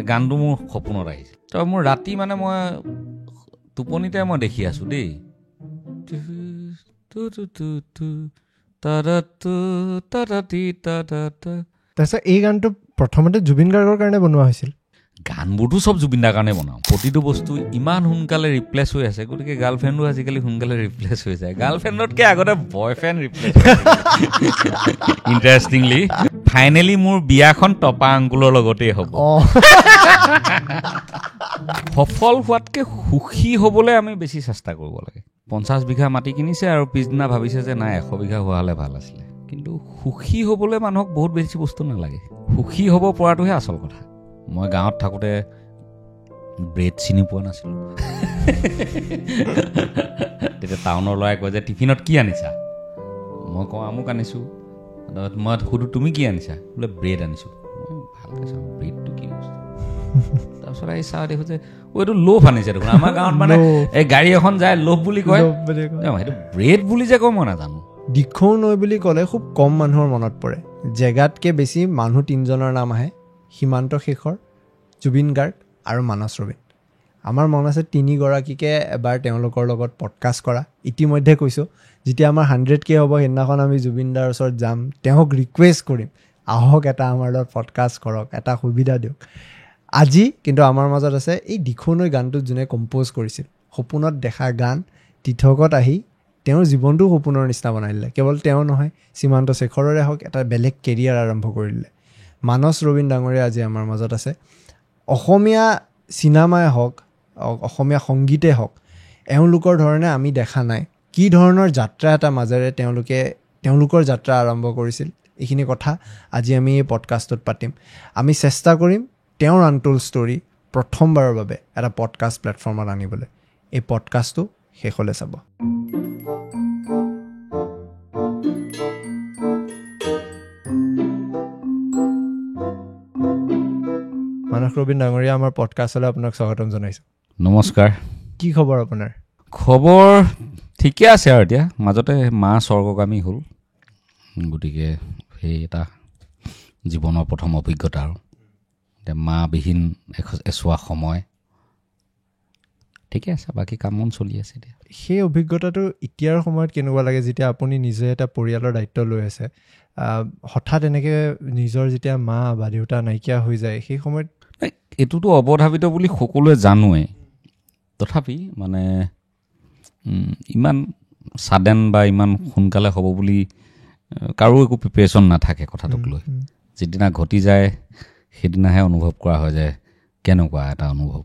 গানটো মোৰ সপোনত আহিছে তো মোৰ ৰাতি মানে মই টোপনিতে মই দেখি আছোঁ দেই তাৰপিছত এই গানটো প্ৰথমতে জুবিন গাৰ্গৰ কাৰণে বনোৱা হৈছিল গানবোৰতো চব জুবিন দাৰ কাৰণে বনাওঁ প্ৰতিটো বস্তু ইমান সোনকালে ৰিপ্লেচ হৈ আছে গতিকে গাৰ্লফ্ৰেণ্ডো আজিকালি সোনকালে ৰিপ্লেচ হৈ যায় গাৰ্লফ্ৰেণ্ডতকৈ আগতে বয়ফ্ৰেণ্ড ৰিপ্লেচ ইণ্টাৰেষ্টিংলি ফাইনেলি মোৰ বিয়াখন টপা আংকুলৰ লগতেই হ'ব সফল হোৱাতকৈ সুখী হ'বলৈ আমি বেছি চেষ্টা কৰিব লাগে 50 বিঘা মাটি কিনিছে আৰু পিছদিনা ভাবিছে যে নাই 100 বিঘা হোৱা হ'লে ভাল আছিলে কিন্তু সুখী হ'বলৈ মানুহক বহুত বেছি বস্তু নালাগে সুখী হ'ব পৰাটোহে আচল কথা মই গাঁৱত থাকোঁতে ব্ৰেড চিনি পোৱা নাছিলোঁ তেতিয়া টাউনৰ ল'ৰাই কয় যে টিফিনত কি আনিছা মই কওঁ আমুক আনিছোঁ মই সুধোঁ তুমি কি আনিছা বোলে ব্ৰেড আনিছোঁ মই ভালকৈ চাওঁ ব্ৰেডটো কি বস্তু তাৰপিছত আহি চাওঁ দেখোঁ যে এইটো লোভ আনিছে দেখোন আমাৰ গাঁৱত মানে এই গাড়ী এখন যায় লোভ বুলি কয় সেইটো ব্ৰেড বুলি যে কয় মই নাজানো দিখৌ নৈ বুলি ক'লে খুব কম মানুহৰ মনত পৰে জেগাতকৈ বেছি মানুহ 3জনৰ নাম আহে সীমান্ত শেখৰ জুবিন গাৰ্গ আৰু মানস ৰবীন আমাৰ মন আছে 3গৰাকীকে এবাৰ তেওঁলোকৰ লগত পডকাষ্ট কৰা ইতিমধ্যে কৈছোঁ যেতিয়া আমাৰ 100K হ'ব সেইদিনাখন আমি জুবিন দাৰ ওচৰত যাম তেওঁক ৰিকুৱেষ্ট কৰিম আহক এটা আমাৰ লগত পডকাষ্ট কৰক এটা সুবিধা দিয়ক আজি কিন্তু আমাৰ মাজত আছে এই দিখৌ নৈ গানটো যোনে কম্প'জ কৰিছিল সপোনত দেখা গান তীৰ্থকত আহি তেওঁৰ জীৱনটো সপোনৰ নিচিনা বনাই দিলে কেৱল তেওঁ নহয় সীমান্ত শেখৰৰে হওক এটা বেলেগ কেৰিয়াৰ আৰম্ভ কৰি দিলে মানস ৰবীন ডাঙৰীয়া আজি আমাৰ মাজত আছে অসমীয়া চিনেমাই হওক অসমীয়া সংগীতে হওক এওঁলোকৰ ধৰণে আমি দেখা নাই কি ধৰণৰ যাত্ৰা এটা মাজেৰে তেওঁলোকৰ যাত্ৰা আৰম্ভ কৰিছিল এইখিনি কথা আজি আমি এই পডকাষ্টত পাতিম আমি চেষ্টা কৰিম তেওঁৰ আনটোল্ড ষ্টৰী প্ৰথমবাৰৰ বাবে এটা পডকাষ্ট প্লেটফৰ্মত আনিবলৈ এই পডকাষ্টটো শেষলৈ চাব মানস ৰবীন ডাঙৰীয়া আমাৰ পডকাষ্টলৈ আপোনাক স্বাগতম জনাইছোঁ নমস্কাৰ কি খবৰ আপোনাৰ খবৰ ঠিকে আছে আৰু এতিয়া মাজতে মা স্বৰ্গগামী হ'ল গতিকে সেই এটা জীৱনৰ প্ৰথম অভিজ্ঞতা আৰু এতিয়া মাবিহীন এছোৱা সময় ঠিকে আছে বাকী কাম বন চলি আছে এতিয়া সেই অভিজ্ঞতাটো এতিয়াৰ সময়ত কেনেকুৱা লাগে যেতিয়া আপুনি নিজে এটা পৰিয়ালৰ দায়িত্ব লৈ আছে হঠাৎ এনেকৈ নিজৰ যেতিয়া মা বা দেউতা নাইকিয়া হৈ যায় সেই সময়ত এইটোতো অৱধাৰিত বুলি সকলোৱে জানোৱেই তথাপি মানে ইমান ছাডেন বা ইমান সোনকালে হ'ব বুলি কাৰো একো প্ৰিপেৰেশ্যন নাথাকে কথাটোক লৈ যিদিনা ঘটি যায় সেইদিনাহে অনুভৱ কৰা হয় যে কেনেকুৱা এটা অনুভৱ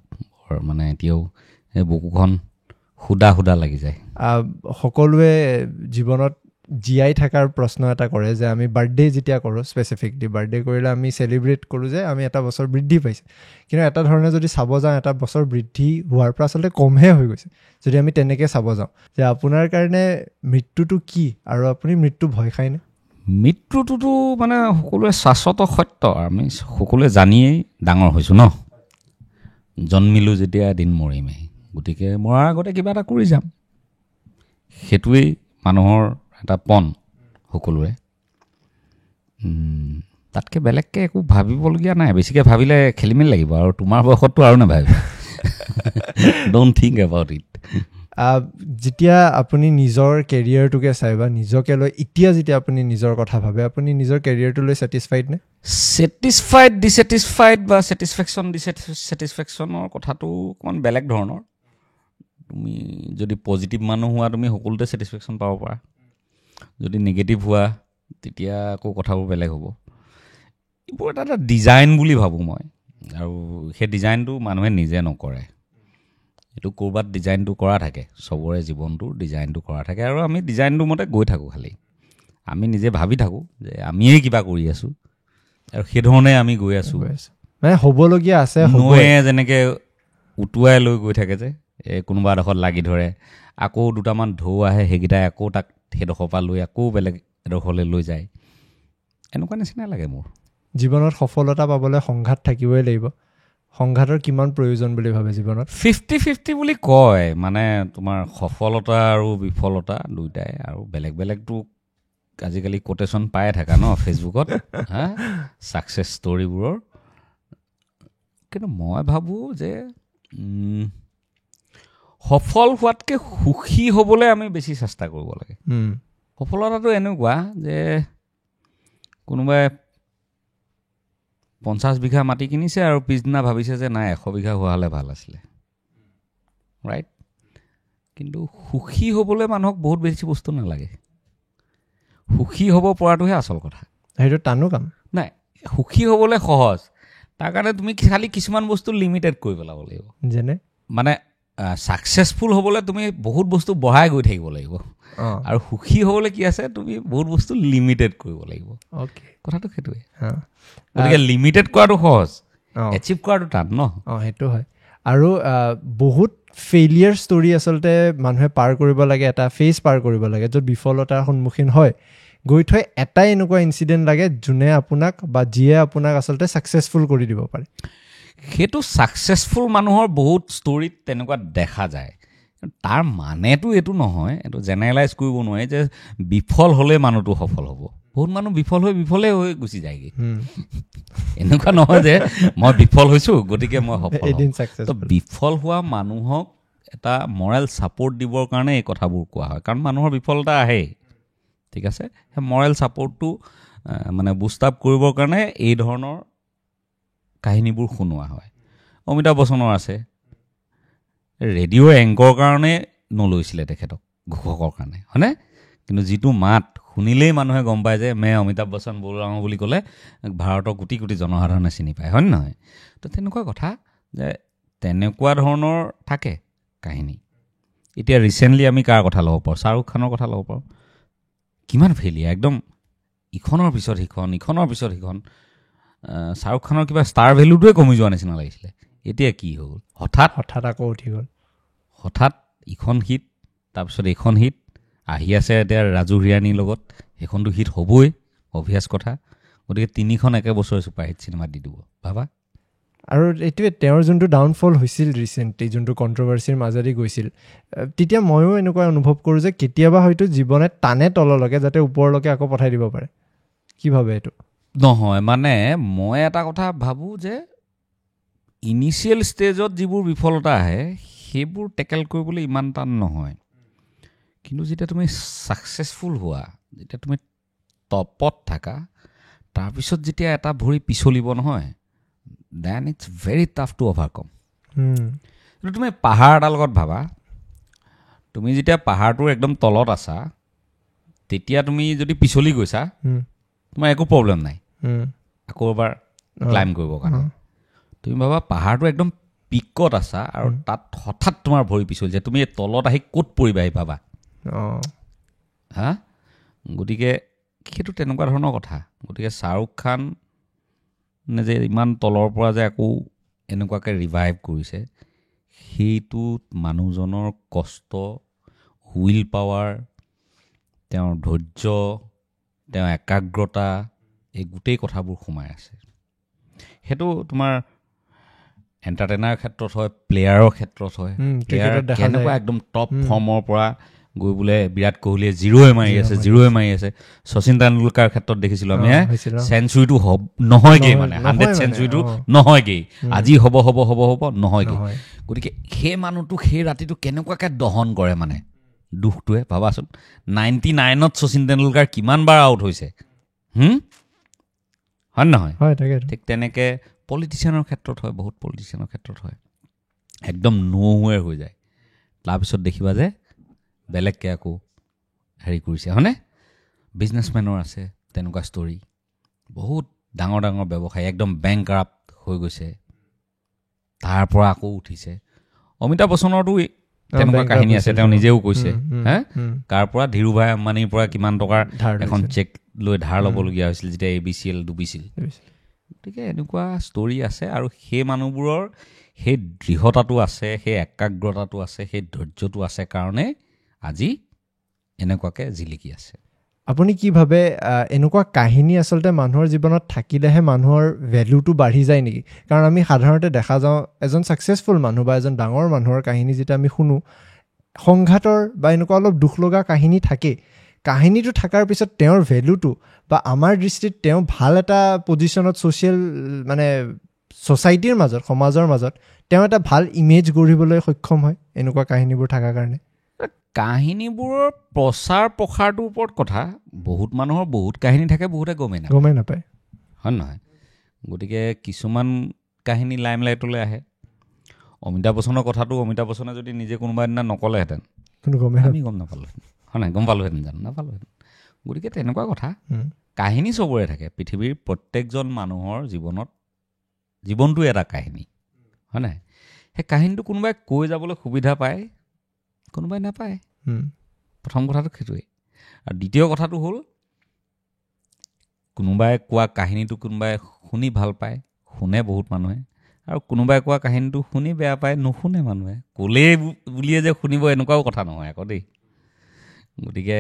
মানে এতিয়াও এই বুকুখন সুদা সুদা লাগি যায় সকলোৱে জীৱনত জীয়াই থকাৰ প্ৰশ্ন এটা কৰে যে আমি বাৰ্থডে যেতিয়া কৰোঁ স্পেচিফিকলি বাৰ্থডে কৰিলে আমি চেলিব্ৰেট কৰোঁ যে আমি এটা বছৰ বৃদ্ধি পাইছে কিন্তু এটা ধৰণে যদি চাব যাওঁ এটা বছৰ বৃদ্ধি হোৱাৰ পৰা আচলতে কমহে হৈ গৈছে যদি আমি তেনেকৈ চাব যাওঁ যে আপোনাৰ কাৰণে মৃত্যুটো কি আৰু আপুনি মৃত্যু ভয় খায়নে মৃত্যুটোতো মানে সকলোৱে শাশ্বত সত্য আমি সকলোৱে জানিয়েই ডাঙৰ হৈছোঁ ন জন্মিলোঁ যেতিয়া এদিন মৰিমেই গতিকে মৰাৰ আগতে কিবা এটা কৰি যাম সেইটোৱেই মানুহৰ এটা পণ সকলোৰে তাতকৈ বেলেগকৈ একো ভাবিবলগীয়া নাই বেছিকৈ ভাবিলে খেলি মেলি লাগিব আৰু তোমাৰ বয়সততো আৰু নাভাবিব ডোণ্ট থিংক এবাউট ইট যেতিয়া আপুনি নিজৰ কেৰিয়াৰটোকে চাই বা নিজকে লৈ এতিয়া যেতিয়া আপুনি নিজৰ কথা ভাবে আপুনি নিজৰ কেৰিয়াৰটো লৈ ছেটিছফাইড নে ছেটিছফাইড ডিছেটিছফাইড বা ছেটিছফেকশ্যন ডিছেটিছফেকশ্যনৰ কথাটো অকণমান বেলেগ ধৰণৰ তুমি যদি পজিটিভ মানুহ হোৱা তুমি সকলোতে ছেটিছফেকশ্যন পাব পাৰা যদি নিগেটিভ হোৱা তেতিয়া আকৌ কথাবোৰ বেলেগ হ'ব এইবোৰ এটা ডিজাইন বুলি ভাবোঁ মই আৰু সেই ডিজাইনটো মানুহে নিজে নকৰে এইটো ক'ৰবাত ডিজাইনটো কৰা থাকে চবৰে জীৱনটোৰ ডিজাইনটো কৰা থাকে আৰু আমি ডিজাইনটো মতে গৈ থাকোঁ খালি আমি নিজে ভাবি থাকোঁ যে আমিয়েই কিবা কৰি আছোঁ আৰু সেইধৰণে আমি গৈ আছোঁ মানে হ'বলগীয়া আছে নৈয়ে যেনেকৈ উটুৱাই লৈ গৈ থাকে যে কোনোবা এডোখৰত লাগি ধৰে আকৌ দুটামান ঢৌ আহে সেইকেইটাই আকৌ তাক সেইডোখৰৰ পৰা লৈ আকৌ বেলেগ এডোখৰলৈ লৈ যায় এনেকুৱা নিচিনাই লাগে মোৰ জীৱনত সফলতা পাবলৈ সংঘাত থাকিবই লাগিব সংঘাতৰ কিমান প্ৰয়োজন বুলি ভাবে জীৱনত 50-50 বুলি কয় মানে তোমাৰ সফলতা আৰু বিফলতা দুয়োটাই আৰু বেলেগ বেলেগটো আজিকালি কোটেশ্যন পায়ে থাকা ন ফেচবুকত হা ছাকচেছ ষ্টৰিবোৰৰ কিন্তু মই ভাবোঁ যে সফল হোৱাতকৈ সুখী হ'বলৈ আমি বেছি চেষ্টা কৰিব লাগে সফলতাটো এনেকুৱা যে কোনোবাই 50 বিঘা মাটি কিনিছে আৰু পিছদিনা ভাবিছে যে নাই 100 বিঘা হোৱা হ'লে ভাল আছিলে ৰাইট কিন্তু সুখী হ'বলৈ মানুহক বহুত বেছি বস্তু নালাগে সুখী হ'ব পৰাটোহে আচল কথা সেইটো টানো কাম নাই সুখী হ'বলৈ সহজ তাৰ কাৰণে তুমি খালি কিছুমান বস্তু লিমিটেড কৰি পেলাব লাগিব যেনে মানে ছাকচেছফুল হ'বলৈ তুমি বহুত বস্তু বঢ়াই গৈ থাকিব লাগিব আৰু সুখী হ'বলৈ কি আছে তুমি বহুত বস্তু লিমিটেড কৰিব লাগিব কথাটো সেইটোৱে গতিকে লিমিটেড কৰাটো সহজ এচিভ কৰাটো টান ন সেইটো হয় আৰু বহুত ফেইলিয়াৰ ষ্টৰি আচলতে মানুহে পাৰ কৰিব লাগে এটা ফেজ পাৰ কৰিব লাগে য'ত বিফলতাৰ সন্মুখীন হয় গৈ থৈ এটাই এনেকুৱা ইনচিডেণ্ট লাগে যোনে আপোনাক বা যিয়ে আপোনাক আচলতে ছাকচেছফুল কৰি দিব পাৰে সেইটো ছাকচেছফুল মানুহৰ বহুত ষ্টৰিত তেনেকুৱা দেখা যায় তাৰ মানেতো এইটো নহয় এইটো জেনেৰেলাইজ কৰিব নোৱাৰি যে বিফল হ'লে মানুহটো সফল হ'ব বহুত মানুহ বিফলে হৈ গুচি যায়গৈ এনেকুৱা নহয় যে মই বিফল হৈছোঁ গতিকে মই সফল তো বিফল হোৱা মানুহক এটা মৰেল ছাপৰ্ট দিবৰ কাৰণে এই কথাবোৰ কোৱা হয় কাৰণ মানুহৰ বিফলতা আহেই ঠিক আছে সেই মৰেল ছাপৰ্টটো মানে বুষ্ট আপ কৰিবৰ কাৰণে এই ধৰণৰ কাহিনীবোৰ শুনোৱা হয় অমিতাভ বচ্চনৰ আছে ৰেডিঅ' এংকৰ কাৰণে নলৈছিলে তেখেতক ঘোষকৰ কাৰণে হয়নে কিন্তু যিটো মাত শুনিলেই মানুহে গম পায় যে মে অমিতাভ বচ্চন বলৰাও বুলি ক'লে ভাৰতৰ কোটি কোটি জনসাধাৰণে চিনি পায় হয় নে নহয় তো তেনেকুৱা কথা যে তেনেকুৱা ধৰণৰ থাকে কাহিনী এতিয়া ৰিচেণ্টলি আমি কাৰ কথা ল'ব পাৰোঁ শ্বাহৰুখ খানৰ কথা ল'ব পাৰোঁ কিমান ফেইলিয়াৰ একদম ইখনৰ পিছত সিখন শ্বাহৰুখ খানৰ কিবা ষ্টাৰ ভেলুটোৱে কমি যোৱা নিচিনা লাগিছিলে এতিয়া কি হ'ল হঠাৎ আকৌ উঠি গ'ল হঠাৎ ইখন হিট তাৰপিছত এইখন হিট আহি আছে এতিয়া ৰাজু হিৰাণীৰ লগত সেইখনটো হিট হ'বই অভিয়াছ কথা গতিকে 3খন একে বছৰে ছুপাৰ হিট চিনেমা দি দিব ভাবা আৰু এইটোৱে তেওঁৰ যোনটো ডাউনফল হৈছিল ৰিচেণ্টলি যোনটো কণ্ট্ৰভাৰ্চিৰ মাজেদি গৈছিল তেতিয়া ময়ো এনেকুৱা অনুভৱ কৰোঁ যে কেতিয়াবা হয়তো জীৱনে টানে তললৈকে যাতে ওপৰলৈকে আকৌ পঠাই দিব পাৰে কি ভাবে এইটো নহয় মানে মই এটা কথা ভাবোঁ যে ইনিচিয়েল ষ্টেজত যিবোৰ বিফলতা আহে সেইবোৰ টেকেল কৰিবলৈ ইমান টান নহয় কিন্তু যেতিয়া তুমি ছাকচেছফুল হোৱা যেতিয়া তুমি টপত থাকা তাৰপিছত যেতিয়া এটা ভৰি পিছলিব নহয় then it's very tough to overcome কিন্তু তুমি পাহাৰ এটাৰ লগত ভাবা তুমি যেতিয়া পাহাৰটোৰ একদম তলত আছা তেতিয়া তুমি যদি পিছলি গৈছা তোমাৰ একো প্ৰব্লেম নাই আকৌ এবাৰ ক্লাইম্ব কৰিবৰ কাৰণে তুমি ভাবা পাহাৰটো একদম পিকত আছা আৰু তাত হঠাৎ তোমাৰ ভৰি পিছলিছে তুমি তলত আহি ক'ত পৰিবা আহি পাবা হা গতিকে সেইটো তেনেকুৱা ধৰণৰ কথা গতিকে শ্বাহৰুখ খান যে ইমান তলৰ পৰা যে আকৌ এনেকুৱাকৈ ৰিভাইভ কৰিছে সেইটোত মানুহজনৰ কষ্ট হুইল পাৱাৰ তেওঁৰ ধৈৰ্য তেওঁ একাগ্ৰতা এই গোটেই কথাবোৰ সোমাই আছে সেইটো তোমাৰ এণ্টাৰটেইনাৰ ক্ষেত্ৰত হয় প্লেয়াৰৰ ক্ষেত্ৰত হয় কেনেকুৱা একদম টপ ফৰ্মৰ পৰা গৈ বোলে বিৰাট কোহলিয়ে জিৰ'য়ে মাৰি আছে শচীন তেণ্ডুলকাৰ ক্ষেত্ৰত দেখিছিলোঁ আমি চেঞ্চুৰীটো নহয়গৈ মানে 100 চেঞ্চুৰীটো নহয়গৈ আজি হ'ব নহয়গৈ গতিকে সেই মানুহটো সেই ৰাতিটো কেনেকুৱাকৈ দহন কৰে মানে দুখটোৱে ভাবাচোন 99ত শচীন তেণ্ডুলকাৰ কিমানবাৰ আউট হৈছে হয় নহয় ঠিক তেনেকৈ পলিটিচিয়ানৰ ক্ষেত্ৰত হয় বহুত পলিটিচিয়ানৰ ক্ষেত্ৰত হয় একদম নোহোৱে হৈ যায় তাৰপিছত দেখিবা যে বেলেগকৈ আকৌ হেৰি কৰিছে হয়নে বিজনেছমেনৰ আছে তেনেকুৱা ষ্টৰি বহুত ডাঙৰ ব্যৱসায়ী একদম বেংকাৰাপ্ট হৈ গৈছে তাৰ পৰা আকৌ উঠিছে অমিতাভ বচ্চনৰতো তেনেকুৱা কাহিনী আছে তেওঁ নিজেও কৈছে হে তাৰ পৰা ধীৰুভাই আম্বানীৰ পৰা কিমান টকাৰ এখন চেক লৈ ধাৰ ল'বলগীয়া হৈছিল যেতিয়া ABCL ডুবিছিল গতিকে এনেকুৱা ষ্টৰি আছে আৰু সেই মানুহবোৰৰ সেই দৃঢ়তাটো আছে সেই একাগ্ৰতাটো আছে সেই ধৈৰ্যটো আছে কাৰণে আজি এনেকুৱাকৈ জিলিকি আছে আপুনি কি ভাবে এনেকুৱা কাহিনী আচলতে মানুহৰ জীৱনত থাকিলেহে মানুহৰ ভেলুটো বাঢ়ি যায় নেকি কাৰণ আমি সাধাৰণতে দেখা যাওঁ এজন ছাকচেছফুল মানুহ বা এজন ডাঙৰ মানুহৰ কাহিনী যেতিয়া আমি শুনো সংঘাতৰ বা এনেকুৱা অলপ দুখ লগা কাহিনী থাকে কাহিনীটো থকাৰ পিছত তেওঁৰ ভেলুটো বা আমাৰ দৃষ্টিত তেওঁ ভাল এটা পজিশ্যনত ছ'চাইটিৰ মাজত সমাজৰ মাজত তেওঁ এটা ভাল ইমেজ গঢ়িবলৈ সক্ষম হয় এনেকুৱা কাহিনীবোৰ থকাৰ কাৰণে কাহিনীবোৰৰ প্ৰচাৰ প্ৰসাৰটোৰ ওপৰত কথা বহুত মানুহৰ বহুত কাহিনী থাকে বহুতে গমেই নাপায় হয় নহয় গতিকে কিছুমান কাহিনী লাইমলাইটলৈ আহে অমিতাভ বচ্চনৰ কথাটো অমিতাভ বচ্চনে যদি নিজে কোনোবা দিনা নকলেহেঁতেন আমি গম নাপালোহেঁতেন হয় নাই গম পালোহেঁতেন জানো নাপালোহেঁতেন গতিকে তেনেকুৱা কথা কাহিনী চবৰে থাকে পৃথিৱীৰ প্ৰত্যেকজন মানুহৰ জীৱনটো এটা কাহিনী হয় নাই সেই কাহিনীটো কোনোবাই কৈ যাবলৈ সুবিধা পায় কোনোবাই নাপায় প্ৰথম কথাটো সেইটোৱেই আৰু দ্বিতীয় কথাটো হ'ল কোনোবাই কোৱা কাহিনীটো কোনোবাই শুনি ভাল পায় শুনে বহুত মানুহে আৰু কোনোবাই কোৱা কাহিনীটো শুনি বেয়া পায় নুশুনে মানুহে ক'লেই বুলিয়ে যে শুনিব এনেকুৱাও কথা নহয় আকৌ দেই গতিকে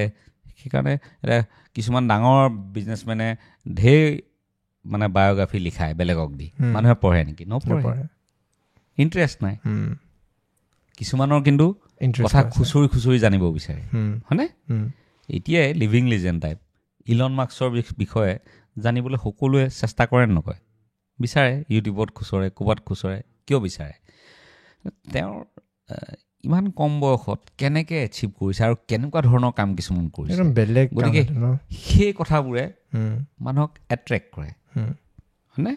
সেইকাৰণে এতিয়া কিছুমান ডাঙৰ বিজনেছমেনে ঢেৰ মানে বায়'গ্ৰাফী লিখায় বেলেগক দি মানুহে পঢ়ে নেকি নপঢ়ে ইণ্টাৰেষ্ট নাই কিছুমানৰ কিন্তু কথা খুচৰি জানিব বিচাৰে হয়নে এতিয়াই লিভিং লিজেণ্ড টাইপ ইলন মাস্কৰ বিষয়ে জানিবলৈ সকলোৱে চেষ্টা কৰে নকয় বিচাৰে ইউটিউবত খুচৰে ক'ৰবাত খুচৰে কিয় বিচাৰে তেওঁৰ ইমান কম বয়সত কেনেকৈ এচিভ কৰিছে আৰু কেনেকুৱা ধৰণৰ কাম কিছুমান কৰিছে গতিকে সেই কথাবোৰে মানুহক এট্ৰেক্ট কৰে হয়নে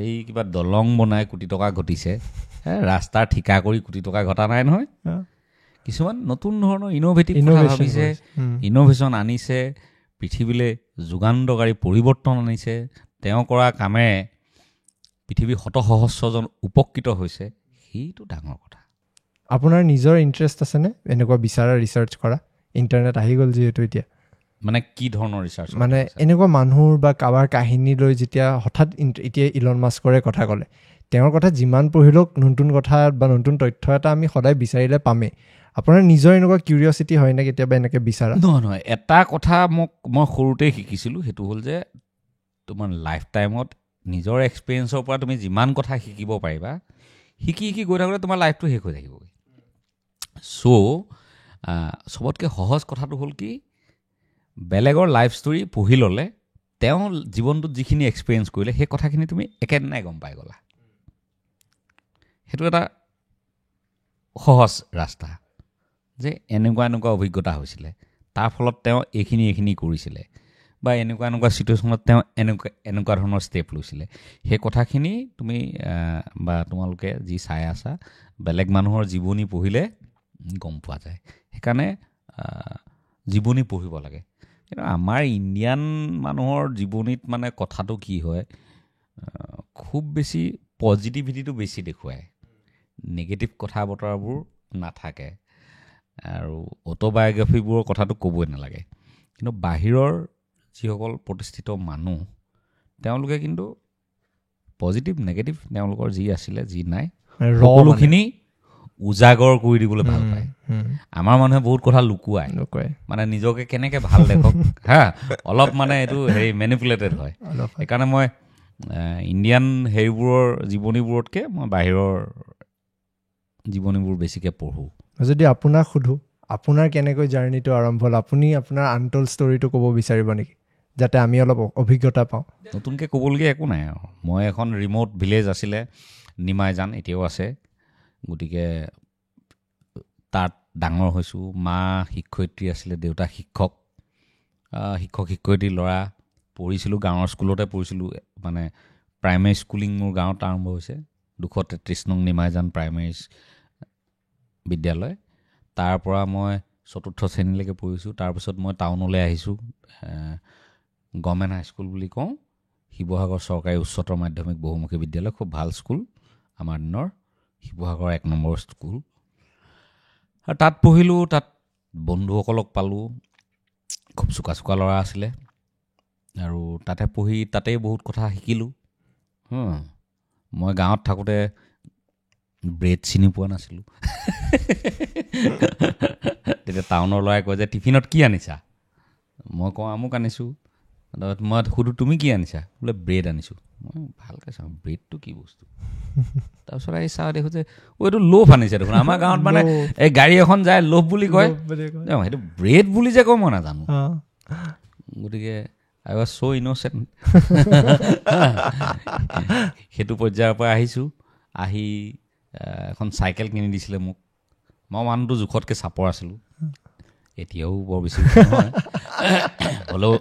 এই কিবা দলং বনাই কোটি টকা ঘটিছে ৰাস্তাৰ ঠিকা কৰি কোটি টকা ঘটা নাই নহয় কিছুমান নতুন ধৰণৰ ইন'ভেটিভ কথা ভাবিছে ইন'ভেশ্যন আনিছে পৃথিৱীলৈ যুগান্তকাৰী পৰিৱৰ্তন আনিছে তেওঁ কৰা কামেৰে পৃথিৱীৰ শত সহস্ৰজন উপকৃত হৈছে সেইটো ডাঙৰ কথা আপোনাৰ নিজৰ ইণ্টাৰেষ্ট আছেনে এনেকুৱা বিচাৰা ৰিচাৰ্চ কৰা ইণ্টাৰনেট আহি গ'ল যিহেতু এতিয়া মানে কি ধৰণৰ ৰিচাৰ্চ মানে এনেকুৱা মানুহৰ বা কাৰোবাৰ কাহিনী লৈ যেতিয়া হঠাৎ এতিয়া ইলন মাস্কৰে কথা ক'লে তেওঁৰ কথা যিমান পঢ়িলেও নতুন কথা বা নতুন তথ্য এটা আমি সদায় বিচাৰিলে পামেই আপোনাৰ নিজৰ এনেকুৱা কিউৰিয়চিটি হয় নে কেতিয়াবা এনেকৈ বিচাৰা নহয় এটা কথা মই সৰুতেই শিকিছিলোঁ সেইটো হ'ল যে তোমাৰ লাইফ টাইমত নিজৰ এক্সপিৰিয়েঞ্চৰ পৰা তুমি যিমান কথা শিকিব পাৰিবা শিকি গৈ থাকোঁতে তোমাৰ লাইফটো শেষ হৈ থাকিবগৈ চবতকৈ সহজ কথাটো হ'ল কি বেলেগৰ লাইফ ষ্টৰী পঢ়ি ল'লে তেওঁ জীৱনটোত যিখিনি এক্সপিৰিয়েঞ্চ কৰিলে সেই কথাখিনি তুমি একেদিনাই গম পাই গ'লা সেইটো এটা সহজ ৰাস্তা যে এনেকুৱা অভিজ্ঞতা হৈছিলে তাৰ ফলত তেওঁ এইখিনি কৰিছিলে বা এনেকুৱা চিটুৱেশ্যনত তেওঁ এনেকুৱা ধৰণৰ ষ্টেপ লৈছিলে সেই কথাখিনি তুমি বা তোমালোকে যি চাই আছা বেলেগ মানুহৰ জীৱনী পঢ়িলে গম পোৱা যায় সেইকাৰণে জীৱনী পঢ়িব লাগে কিন্তু আমাৰ ইণ্ডিয়ান মানুহৰ জীৱনীত মানে কথাটো কি হয় খুব বেছি পজিটিভিটিটো বেছি দেখুৱায় নিগেটিভ কথা বতৰাবোৰ নাথাকে আৰু অট'বায়'গ্ৰাফীবোৰৰ কথাটো ক'বই নালাগে কিন্তু বাহিৰৰ যিসকল প্ৰতিষ্ঠিত মানুহ তেওঁলোকে কিন্তু পজিটিভ নেগেটিভ তেওঁলোকৰ যি আছিলে যি নাই সকলোখিনি উজাগৰ কৰি দিবলৈ ভাল পায় আমাৰ মানুহে বহুত কথা লুকুৱাই মানে নিজকে কেনেকৈ ভাল দেখক অলপ মানে এইটো মেনিপুলেটেড হয় সেইকাৰণে মই ইণ্ডিয়ান হেৰিবোৰৰ জীৱনীবোৰতকৈ মই বাহিৰৰ জীৱনীবোৰ বেছিকৈ পঢ়োঁ যদি আপোনাক সোধোঁ আপোনাৰ কেনেকৈ জাৰ্ণিটো আৰম্ভ হ'ল আপুনি আপোনাৰ আনটোল্ড ষ্টৰিটো ক'ব বিচাৰিব নেকি যাতে আমি অলপ অভিজ্ঞতা পাওঁ নতুনকৈ ক'বলগীয়া একো নাই আৰু মই এখন ৰিম'ট ভিলেজ আছিলে নিমাইজান এতিয়াও আছে গতিকে তাত ডাঙৰ হৈছোঁ মা শিক্ষয়িত্ৰী আছিলে দেউতা শিক্ষয়িত্ৰী ল'ৰা পঢ়িছিলোঁ গাঁৱৰ স্কুলতে পঢ়িছিলোঁ মানে প্ৰাইমেৰী স্কুলিং মোৰ গাঁৱত আৰম্ভ হৈছে 233 নং নিমাইজান প্ৰাইমেৰী বিদ্যালয় তাৰ পৰা মই 4ৰ্থ শ্ৰেণীলৈকে পঢ়িছোঁ তাৰপিছত মই টাউনলৈ আহিছোঁ গভৰ্ণমেণ্ট হাইস্কুল বুলি কওঁ শিৱসাগৰ চৰকাৰী উচ্চতৰ মাধ্যমিক বহুমুখী বিদ্যালয় খুব ভাল স্কুল আমাৰ দিনৰ শিৱসাগৰ 1 নম্বৰ স্কুল আৰু তাত পঢ়িলোঁ তাত বন্ধুসকলক পালোঁ খুব চোকা ল'ৰা আছিলে আৰু তাতে পঢ়ি তাতেই বহুত কথা শিকিলোঁ মই গাঁৱত থাকোঁতে ব্ৰেড চিনি পোৱা নাছিলোঁ তেতিয়া টাউনৰ ল'ৰাই কয় যে টিফিনত কি আনিছা মই কওঁ আমুক আনিছোঁ মই সুধোঁ তুমি কি আনিছা বোলে ব্ৰেড আনিছোঁ মই ভালকৈ চাওঁ ব্ৰেডটো কি বস্তু তাৰপিছত আহি চাওঁ দেখোঁ যে এইটো লোভ আনিছে দেখোন আমাৰ গাঁৱত মানে এই গাড়ী এখন যায় লোভ বুলি কয় সেইটো ব্ৰেড বুলি যে কয় মই নাজানো গতিকে আই ৱাজ ছ' ইন'চেণ্ট। সেইটো পৰ্যায়ৰ পৰা আহিছোঁ। আহি এখন চাইকেল কিনি দিছিলে মোক। মই মানুহটো জোখতকৈ চাপৰ আছিলোঁ, এতিয়াও বৰ বেছি নহয়, হ'লেও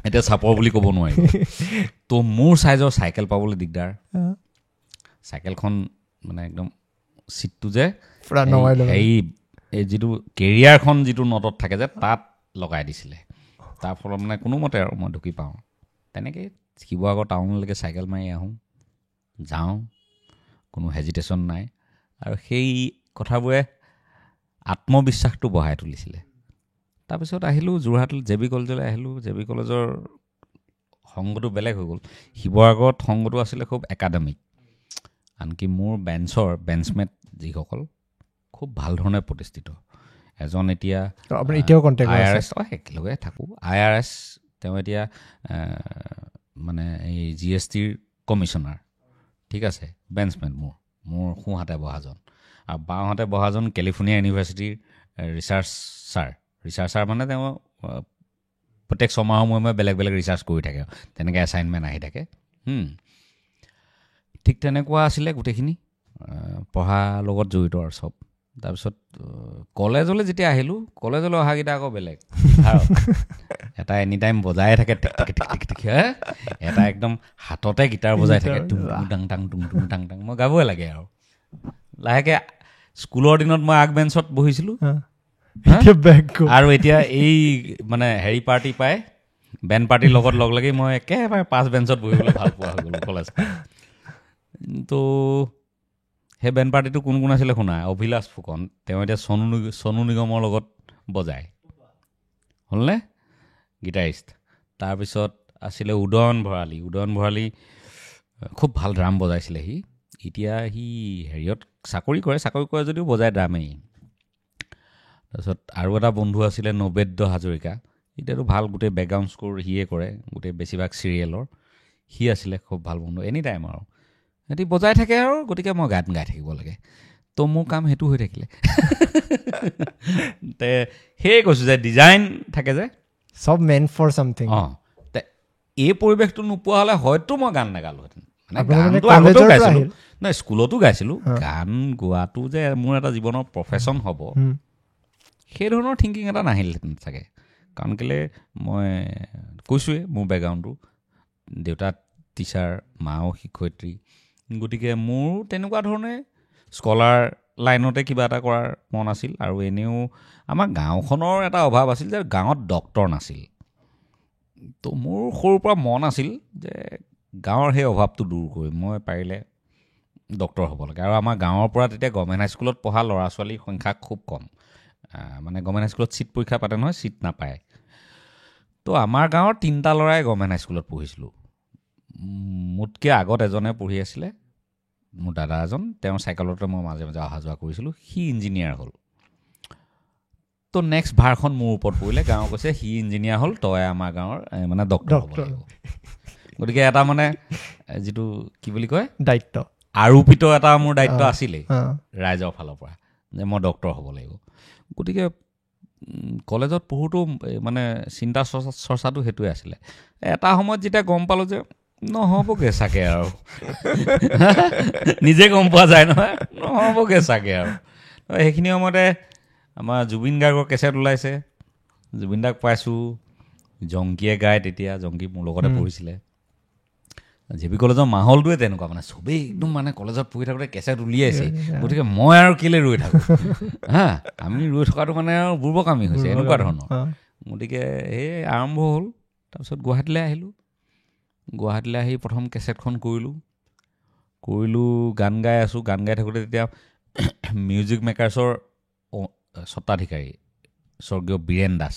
এতিয়া চাপৰ বুলি ক'ব নোৱাৰি। তো মোৰ চাইজৰ চাইকেল পাবলৈ দিগদাৰ। চাইকেলখন মানে একদম চিটটো যে এই যিটো কেৰিয়াৰখন যিটো নটত থাকে যে তাত লগাই দিছিলে। তাৰ ফলত মানে কোনোমতে আৰু মই ঢুকি পাওঁ। তেনেকৈ শিৱসাগৰ টাউনলৈকে চাইকেল মাৰি আহোঁ, যাওঁ, কোনো হেজিটেশ্যন নাই। আৰু সেই কথাবোৰে আত্মবিশ্বাসটো বঢ়াই তুলিছিলে। তাৰপিছত আহিলোঁ যোৰহাট JB কলেজলৈ আহিলোঁ। JB কলেজৰ সংগটো বেলেগ হৈ গ'ল। শিৱসাগৰত সংগটো আছিলে খুব একাডেমিক। আনকি মোৰ বেঞ্চমেট যিসকল খুব ভাল ধৰণে প্ৰতিষ্ঠিত। এজন এতিয়া IRS, একেলগে থাকোঁ, IRS, তেওঁ এতিয়া মানে এই GSTৰ কমিশ্যনাৰ। ঠিক আছে, বেঞ্চমেট মোৰ সোঁহাতে বহাজন। আৰু বাওঁহাতে বহাজন কেলিফৰ্ণিয়া ইউনিভাৰ্চিটিৰ ৰিচাৰ্চাৰ মানে তেওঁ প্ৰত্যেক ছমাহৰ মূৰে বেলেগ বেলেগ ৰিচাৰ্চ কৰি থাকে, তেনেকৈ এছাইনমেণ্ট আহি থাকে। ঠিক তেনেকুৱা আছিলে গোটেইখিনি, পঢ়াৰ লগত জড়িত আৰু চব। তাৰপিছত কলেজলৈ যেতিয়া আহিলোঁ, কলেজলৈ অহাকেইটা আকৌ বেলেগ। এটা এনি টাইম বজাই থাকে, এটা একদম হাততে গীটাৰ বজাই থাকে, টুং টাং টাং টুং টুং টাং টাং। মই গাবই লাগে আৰু লাহেকৈ। স্কুলৰ দিনত মই আগ বেঞ্চত বহিছিলোঁ, আৰু এতিয়া এই মানে হেৰি পাৰ্টি পায়, বেণ্ড পাৰ্টিৰ লগত লগ লাগি মই একেবাৰে 5 বেঞ্চত বহিবলৈ ভাল পোৱা হৈ গ'লোঁ কলেজ। তো সেই বেণ্ড পাৰ্টিটো কোন কোন আছিলে শুনা? অভিলাষ ফুকন, তেওঁ এতিয়া চনু নিগমৰ লগত বজায়, হ'লনে গীটাৰিষ্ট। তাৰপিছত আছিলে উদয়ন ভৰালী, খুব ভাল ড্ৰাম বজাইছিলে সি। এতিয়া সি হেৰিয়ত চাকৰি কৰে যদিও বজায় ড্ৰামেই। তাৰপিছত আৰু এটা বন্ধু আছিলে নবেদ্য হাজৰিকা, এতিয়াতো ভাল গোটেই বেকগ্ৰাউণ্ড স্ক'ৰ সিয়ে কৰে, গোটেই বেছিভাগ চিৰিয়েলৰ। সি আছিলে খুব ভাল বন্ধু, এনি টাইম আৰু সিহঁতি বজাই থাকে আৰু গতিকে মই গান গাই থাকিব লাগে। তো মোৰ কাম সেইটো হৈ থাকিলে। সেয়ে কৈছোঁ যে ডিজাইন থাকে যে চব মেণ্ট ফৰ ছামথিং। এই পৰিৱেশটো নোপোৱা হ'লে হয়তো মই গান নাগালোহেঁতেন। মানে গানটো আগতেও গাইছিলোঁ, নাই স্কুলতো গাইছিলোঁ। গান গোৱাটো যে মোৰ এটা জীৱনৰ প্ৰফেশ্যন হ'ব, সেই ধৰণৰ থিংকিং এটা নাহিলহেঁতেন চাগে। কাৰণ কেলৈ মই কৈছোঁৱেই মোৰ বেকগ্ৰাউণ্ডটো, দেউতা টিচাৰ, মাও শিক্ষয়িত্ৰী। গতিকে মোৰ তেনেকুৱা ধৰণে স্কলাৰ লাইনতে কিবা এটা কৰাৰ মন আছিল। আৰু এনেও আমাৰ গাঁওখনৰ এটা অভাৱ আছিল যে গাঁৱত ডক্তৰ নাছিল। তো মোৰ সৰুৰ পৰা মন আছিল যে গাঁৱৰ সেই অভাৱটো দূৰ কৰি মই পাৰিলে ডক্তৰ হ'ব লাগে। আৰু আমাৰ গাঁৱৰ পৰা তেতিয়া গভৰ্ণমেণ্ট হাইস্কুলত পঢ়া ল'ৰা ছোৱালীৰ সংখ্যা খুব কম। মানে গভৰ্ণমেণ্ট হাইস্কুলত ছিট পৰীক্ষা পাতে নহয়, ছিট নাপায়। তো আমাৰ গাঁৱৰ 3টা ল'ৰাই গভৰ্ণমেণ্ট হাইস্কুলত পঢ়িছিলোঁ। মোতকৈ আগত এজনে পঢ়ি আছিলে, মোৰ দাদা এজন, তেওঁৰ চাইকেলতে মই মাজে মাজে অহা যোৱা কৰিছিলোঁ। সি ইঞ্জিনিয়াৰ হ'ল। তো নেক্সট ভাৰখন মোৰ ওপৰত পৰিলে। গাঁও কৈছে সি ইঞ্জিনিয়াৰ হ'ল, তই আমাৰ গাঁৱৰ মানে ডক্তৰ হ'ব লাগিব। গতিকে এটা মানে যিটো কি বুলি কয় দায়িত্ব, আৰোপিত এটা মোৰ দায়িত্ব আছিলেই ৰাইজৰ ফালৰ পৰা যে মই ডক্তৰ হ'ব লাগিব। গতিকে কলেজত পঢ়োঁতেও মানে চিন্তা চৰ্চাটো সেইটোৱে আছিলে। এটা সময়ত যেতিয়া গম পালোঁ যে নহ'বগৈ চাগে আৰু, নিজে গম পোৱা যায় নহয়, নহ'বগৈ চাগে আৰু। সেইখিনি সময়তে আমাৰ জুবিন গাৰ্গৰ কেছেট ওলাইছে, জুবিন দাক পাইছোঁ, জংকীয়ে গায়। তেতিয়া জংকী মোৰ লগতে পঢ়িছিলে। JB কলেজৰ মাহলটোৱে তেনেকুৱা, মানে চবেই একদম মানে কলেজত পঢ়ি থাকোঁতে কেছেট উলিয়াইছে, গতিকে মই আৰু কেলৈ ৰৈ থাকোঁ, আমি ৰৈ থকাটো মানে আৰু বুৰ্বকামি হৈছে, এনেকুৱা ধৰণৰ। গতিকে সেই আৰম্ভ হ'ল। তাৰপিছত গুৱাহাটীলৈ আহিলোঁ। গুৱাহাটীলৈ আহি প্ৰথম কেছেটখন কৰিলোঁ, গান গাই আছোঁ। গান গাই থাকোঁতে তেতিয়া মিউজিক মেকাৰ্ছৰ স্বত্বাধিকাৰী স্বৰ্গীয় বীৰেণ দাস।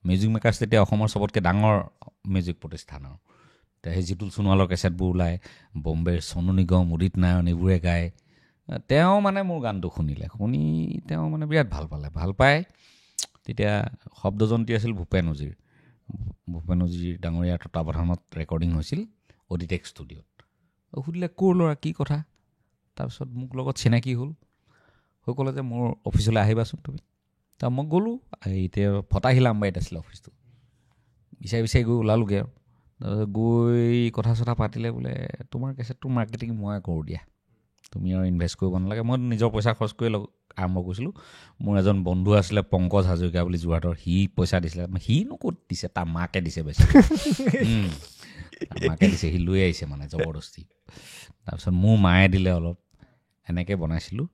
মিউজিক মেকাৰ্ছ তেতিয়া অসমৰ চবতকৈ ডাঙৰ মিউজিক প্ৰতিষ্ঠানৰ। সেই জিতুল সোণোৱালৰ কেছেটবোৰ ওলায়, বম্বেৰ চনু নিগম, উদিত নাৰায়ণ এইবোৰে গায়। তেওঁ মানে মোৰ গানটো শুনি তেওঁ মানে বিৰাট ভাল পায়। তেতিয়া শব্দযন্ত্ৰী আছিল ভূপেন উজীৰ ডাঙৰীয়াৰ তত্বাৱধানত ৰেকৰ্ডিং হৈছিল অডিটেক ষ্টুডিঅ'ত। সুধিলে ক'ৰ ল'ৰা, কি কথা? তাৰপিছত মোক লগত চিনাকি হ'ল, হৈ ক'লে যে মোৰ অফিচলৈ আহিবাচোন তুমি। মই গ'লোঁ। এতিয়া ফটাশিল আমবাৰীত আছিলে অফিচটো। বিচাৰি গৈ ওলালোগৈ আৰু তাৰপিছত গৈ কথা চথা পাতিলে বোলে তোমাৰ কেছেটটো মাৰ্কেটিং মই কৰোঁ দিয়া, তুমি আৰু ইনভেষ্ট কৰিব নালাগে। মই নিজৰ পইচা খৰচ কৰি আৰম্ভ কৰিছিলোঁ। মোৰ এজন বন্ধু আছিলে পংকজ হাজৰিকা বুলি যোৰহাটৰ, সি পইচা দিছিলে। সিনো ক'ত দিছে, তাৰ মাকে দিছে বেছি মাকে দিছে, সি লৈ আহিছে মানে জবৰদস্তি। তাৰপিছত মোৰ মায়ে দিলে অলপ, এনেকৈ বনাইছিলোঁ।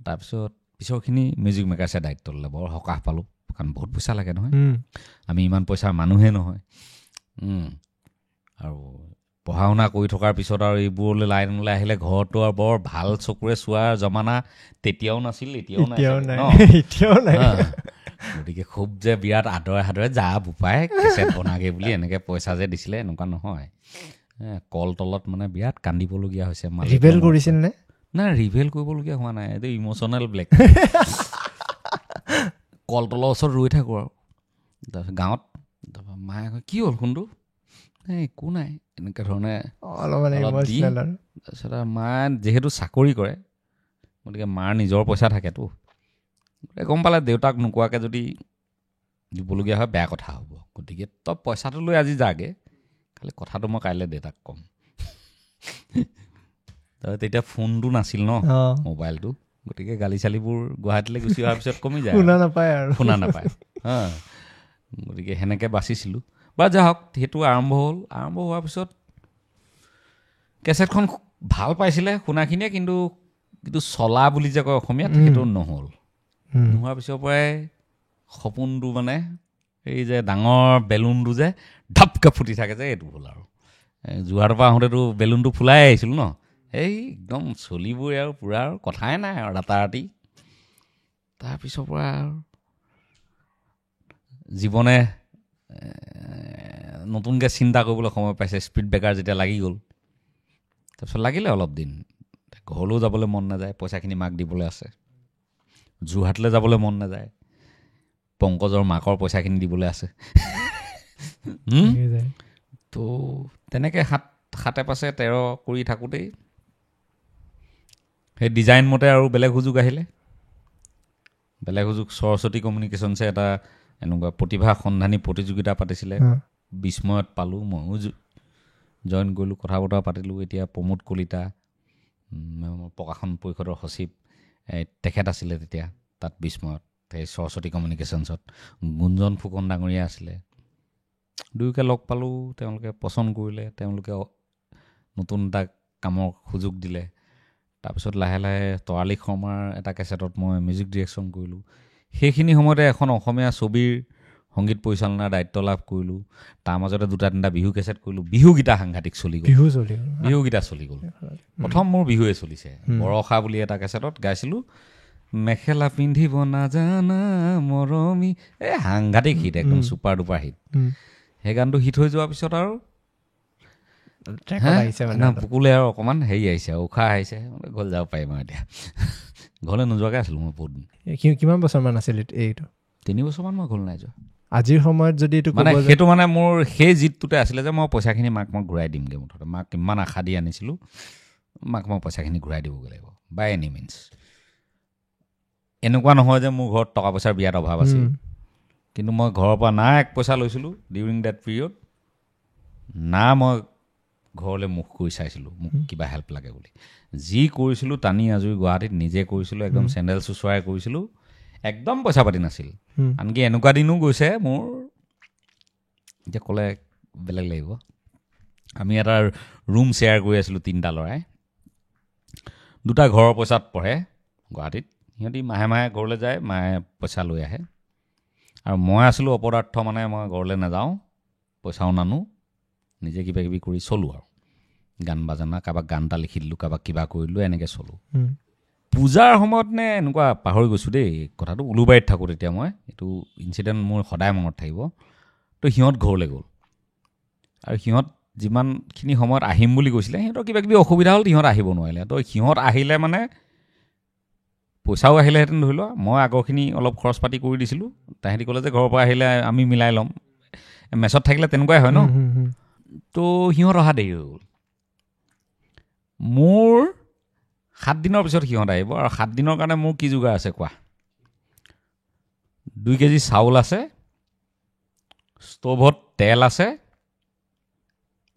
তাৰপিছত পিছৰখিনি মিউজিক মেকাৰ্ছে দায়িত্ব ল'লে, বৰ সকাহ পালোঁ, কাৰণ বহুত পইচা লাগে নহয়, আমি ইমান পইচাৰ মানুহে নহয়। আৰু পঢ়া শুনা কৰি থকাৰ পিছত আৰু এইবোৰলৈ লাইনলৈ আহিলে ঘৰতো আৰু বৰ ভাল চকুৰে চোৱাৰ জমানা তেতিয়াও নাছিল, এতিয়াও নাই। গতিকে খুব যে বিৰাট আদৰে যা বোপাই কেছেট বনাগে বুলি এনেকৈ পইচা যে দিছিলে, এনেকুৱা নহয়। কল তলত মানে বিৰাট কান্দিবলগীয়া হৈছে। ৰিভেল কৰিছিল নে? নাই, ৰিভেল কৰিবলগীয়া হোৱা নাই, এইটো ইম'চনেল ব্লেক। কলতলৰ ওচৰত ৰৈ থাকোঁ আৰু তাৰপিছত গাঁৱত, তাৰপৰা মায়ে কয় কি হ'ল সোণটো, একো নাই, এনেকৈ ধৰণে তাৰপিছত আৰু মায়ে যিহেতু চাকৰি কৰে, গতিকে মাৰ নিজৰ পইচা থাকেতো, গম পালে দেউতাক নোকোৱাকৈ যদি দিবলগীয়া হয় বেয়া কথা হ'ব। গতিকে তই পইচাটো লৈ আজি যাগে, খালি কথাটো মই কাইলৈ দেউতাক ক'ম। তেতিয়া ফোনটো নাছিল ন, মোবাইলটো, গতিকে গালি চালিবোৰ গুৱাহাটীলৈ গুচি অহাৰ পিছত কমি যায়, শুনা নাপায়। গতিকে সেনেকৈ বাচিছিলোঁ। বা যা হওক, সেইটো আৰম্ভ হ'ল। আৰম্ভ হোৱাৰ পিছত কেছেটখন ভাল পাইছিলে শুনাখিনিয়ে, কিন্তু চলা বুলি যে কয় অসমীয়াত, সেইটো নহ'ল। নোহোৱাৰ পিছৰ পৰাই সপোনটো মানে এই যে ডাঙৰ বেলুনটো যে ঢাপকৈ ফুটি থাকে যে, এইটো হ'ল আৰু। যোৰহাটৰ পৰা আহোঁতেতো বেলুনটো ফুলাই আহিছিলোঁ ন, এই একদম চলিবই আৰু পূৰা আৰু কথাই নাই আৰু ৰাতাৰাতি। তাৰপিছৰ পৰা আৰু জীৱনে নতুনকৈ চিন্তা কৰিবলৈ সময় পাইছে। স্পীড ব্ৰেকাৰ যেতিয়া লাগি গ'ল, তাৰপিছত লাগিলে অলপ দিন, ঘৰলৈও যাবলৈ মন নাযায়, পইচাখিনি মাক দিবলৈ আছে। যোৰহাটলৈ যাবলৈ মন নাযায়, পংকজৰ মাকৰ পইচাখিনি দিবলৈ আছে। তো তেনেকৈ 7-13 কৰি থাকোঁতেই সেই ডিজাইন মতে আৰু বেলেগ সুযোগ আহিলে। বেলেগ সুযোগ, সৰস্বতী কমিউনিকেশ্যনছে এটা এনেকুৱা প্ৰতিভা সন্ধানী প্ৰতিযোগিতা পাতিছিলে, বিস্ময়ত পালোঁ, ময়ো জইন কৰিলোঁ, কথা বতৰা পাতিলোঁ। এতিয়া প্ৰমোদ কলিতা, প্ৰকাশন পৰিষদৰ সচিব, তেখেত আছিলে তেতিয়া তাত বিস্ময়ত, সেই সৰস্বতী কমিউনিকেশ্যনছত। গুঞ্জন ফুকন ডাঙৰীয়া আছিলে। দুয়োকে লগ পালোঁ, তেওঁলোকে পচন্দ কৰিলে, তেওঁলোকে নতুন এটা কামৰ সুযোগ দিলে। তাৰপিছত লাহে লাহে তৰালি শৰ্মাৰ এটা কেছেটত মই মিউজিক ডিৰেকশ্যন কৰিলোঁ। সেইখিনি সময়তে এখন অসমীয়া ছবিৰ সংগীত পৰিচালনাৰ দায়িত্ব লাভ কৰিলোঁ। তাৰ মাজতে 2-3টা বিহু কেছেট কৰিলোঁ। বিহুগীতা সাংঘাতিক চলি গ'ল, বিহুগীতা চলি গ'ল। প্ৰথম মোৰ বিহুৱে চলিছে, বৰষা বুলি এটা কেছেটত গাইছিলোঁ, মেখেলা পিন্ধিব নাজানা মৰমী, সাংঘাতিক হিট, একদম ছুপাৰ ডুপাৰ হিট। সেই গানটো হিট হৈ যোৱাৰ পিছত আৰু বুকুলে আৰু অকণমান হেৰি আহিছে, উশাহ আহিছে, ঘৰলৈ যাব পাৰিম আৰু এতিয়া। ঘৰলৈ নোযোৱাকৈ আছিলোঁ মই বহুত দিন। কিমান বছৰমান আছিল এইটো? 3 বছৰমান মই ঘৰলৈ নাই যোৱা। আজিৰ সময়ত যদি এইটো মানে সেইটো মানে মোৰ সেই জিদটোতে আছিলে যে মই পইচাখিনি মাক মই ঘূৰাই দিমগৈ। মুঠতে মাক কিমান আশা দি আনিছিলোঁ, মাক মই পইচাখিনি ঘূৰাই দিবগৈ লাগিব বাই এনি মিনছ। এনেকুৱা নহয় যে মোৰ ঘৰত টকা পইচাৰ বিৰাট অভাৱ আছিল, কিন্তু মই ঘৰৰ পৰা না 1 পইচা লৈছিলোঁ ডিউৰিং ডেট পিৰিয়ড, না মই ঘৰলৈ মুখ কৰি চাইছিলোঁ মোক কিবা হেল্প লাগে বুলি। যি কৰিছিলোঁ টানি আজৰি গুৱাহাটীত নিজে কৰিছিলোঁ, একদম চেণ্ডেল চুচৰাই কৰিছিলোঁ, একদম পইচা পাতি নাছিল। আনকি এনেকুৱা দিনো গৈছে মোৰ, এতিয়া ক'লে বেলেগ লাগিব, আমি এটা ৰুম শ্বেয়াৰ কৰি আছিলোঁ 3টা ল'ৰাই, 2টা ঘৰৰ পইচাত পঢ়ে গুৱাহাটীত। সিহঁতি মাহে মাহে ঘৰলৈ যায়, মায়ে পইচা লৈ আহে। আৰু মই আছিলোঁ অপদাৰ্থ, মানে মই ঘৰলৈ নাযাওঁ, পইচাও নানো, নিজে কিবা কিবি কৰি চলোঁ আৰু গান বাজানা, কাৰোবাক গান এটা লিখি দিলোঁ, কাৰোবাক কিবা কৰিলোঁ, এনেকৈ চলোঁ। পূজাৰ সময়ত নে এনেকুৱা পাহৰি গৈছোঁ দেই কথাটো, উলুবাৰীত থাকোঁ তেতিয়া মই, এইটো ইনচিডেণ্ট মোৰ সদায় মনত থাকিব। তো সিহঁত ঘৰলৈ গ'ল, আৰু সিহঁত যিমানখিনি সময়ত আহিম বুলি কৈছিলে, সিহঁতৰ কিবা কিবি অসুবিধা হ'ল, সিহঁত আহিব নোৱাৰিলে। তো সিহঁত আহিলে মানে পইচাও আহিলেহেঁতেন ধৰি লোৱা, মই আগৰখিনি অলপ খৰচ পাতি কৰি দিছিলোঁ, তাহাঁতি ক'লে যে ঘৰৰ পৰা আহিলে আমি মিলাই ল'ম, মেচত থাকিলে তেনেকুৱাই হয় ন। তো সিহঁত অহা দেৰি হৈ গ'ল। মোৰ 7 দিনৰ পিছত সিহঁত আহিব, আৰু 7 দিনৰ কাৰণে মোৰ কি যোগাৰ আছে কোৱা? 2 কেজি চাউল আছে, ষ্ট'ভত তেল আছে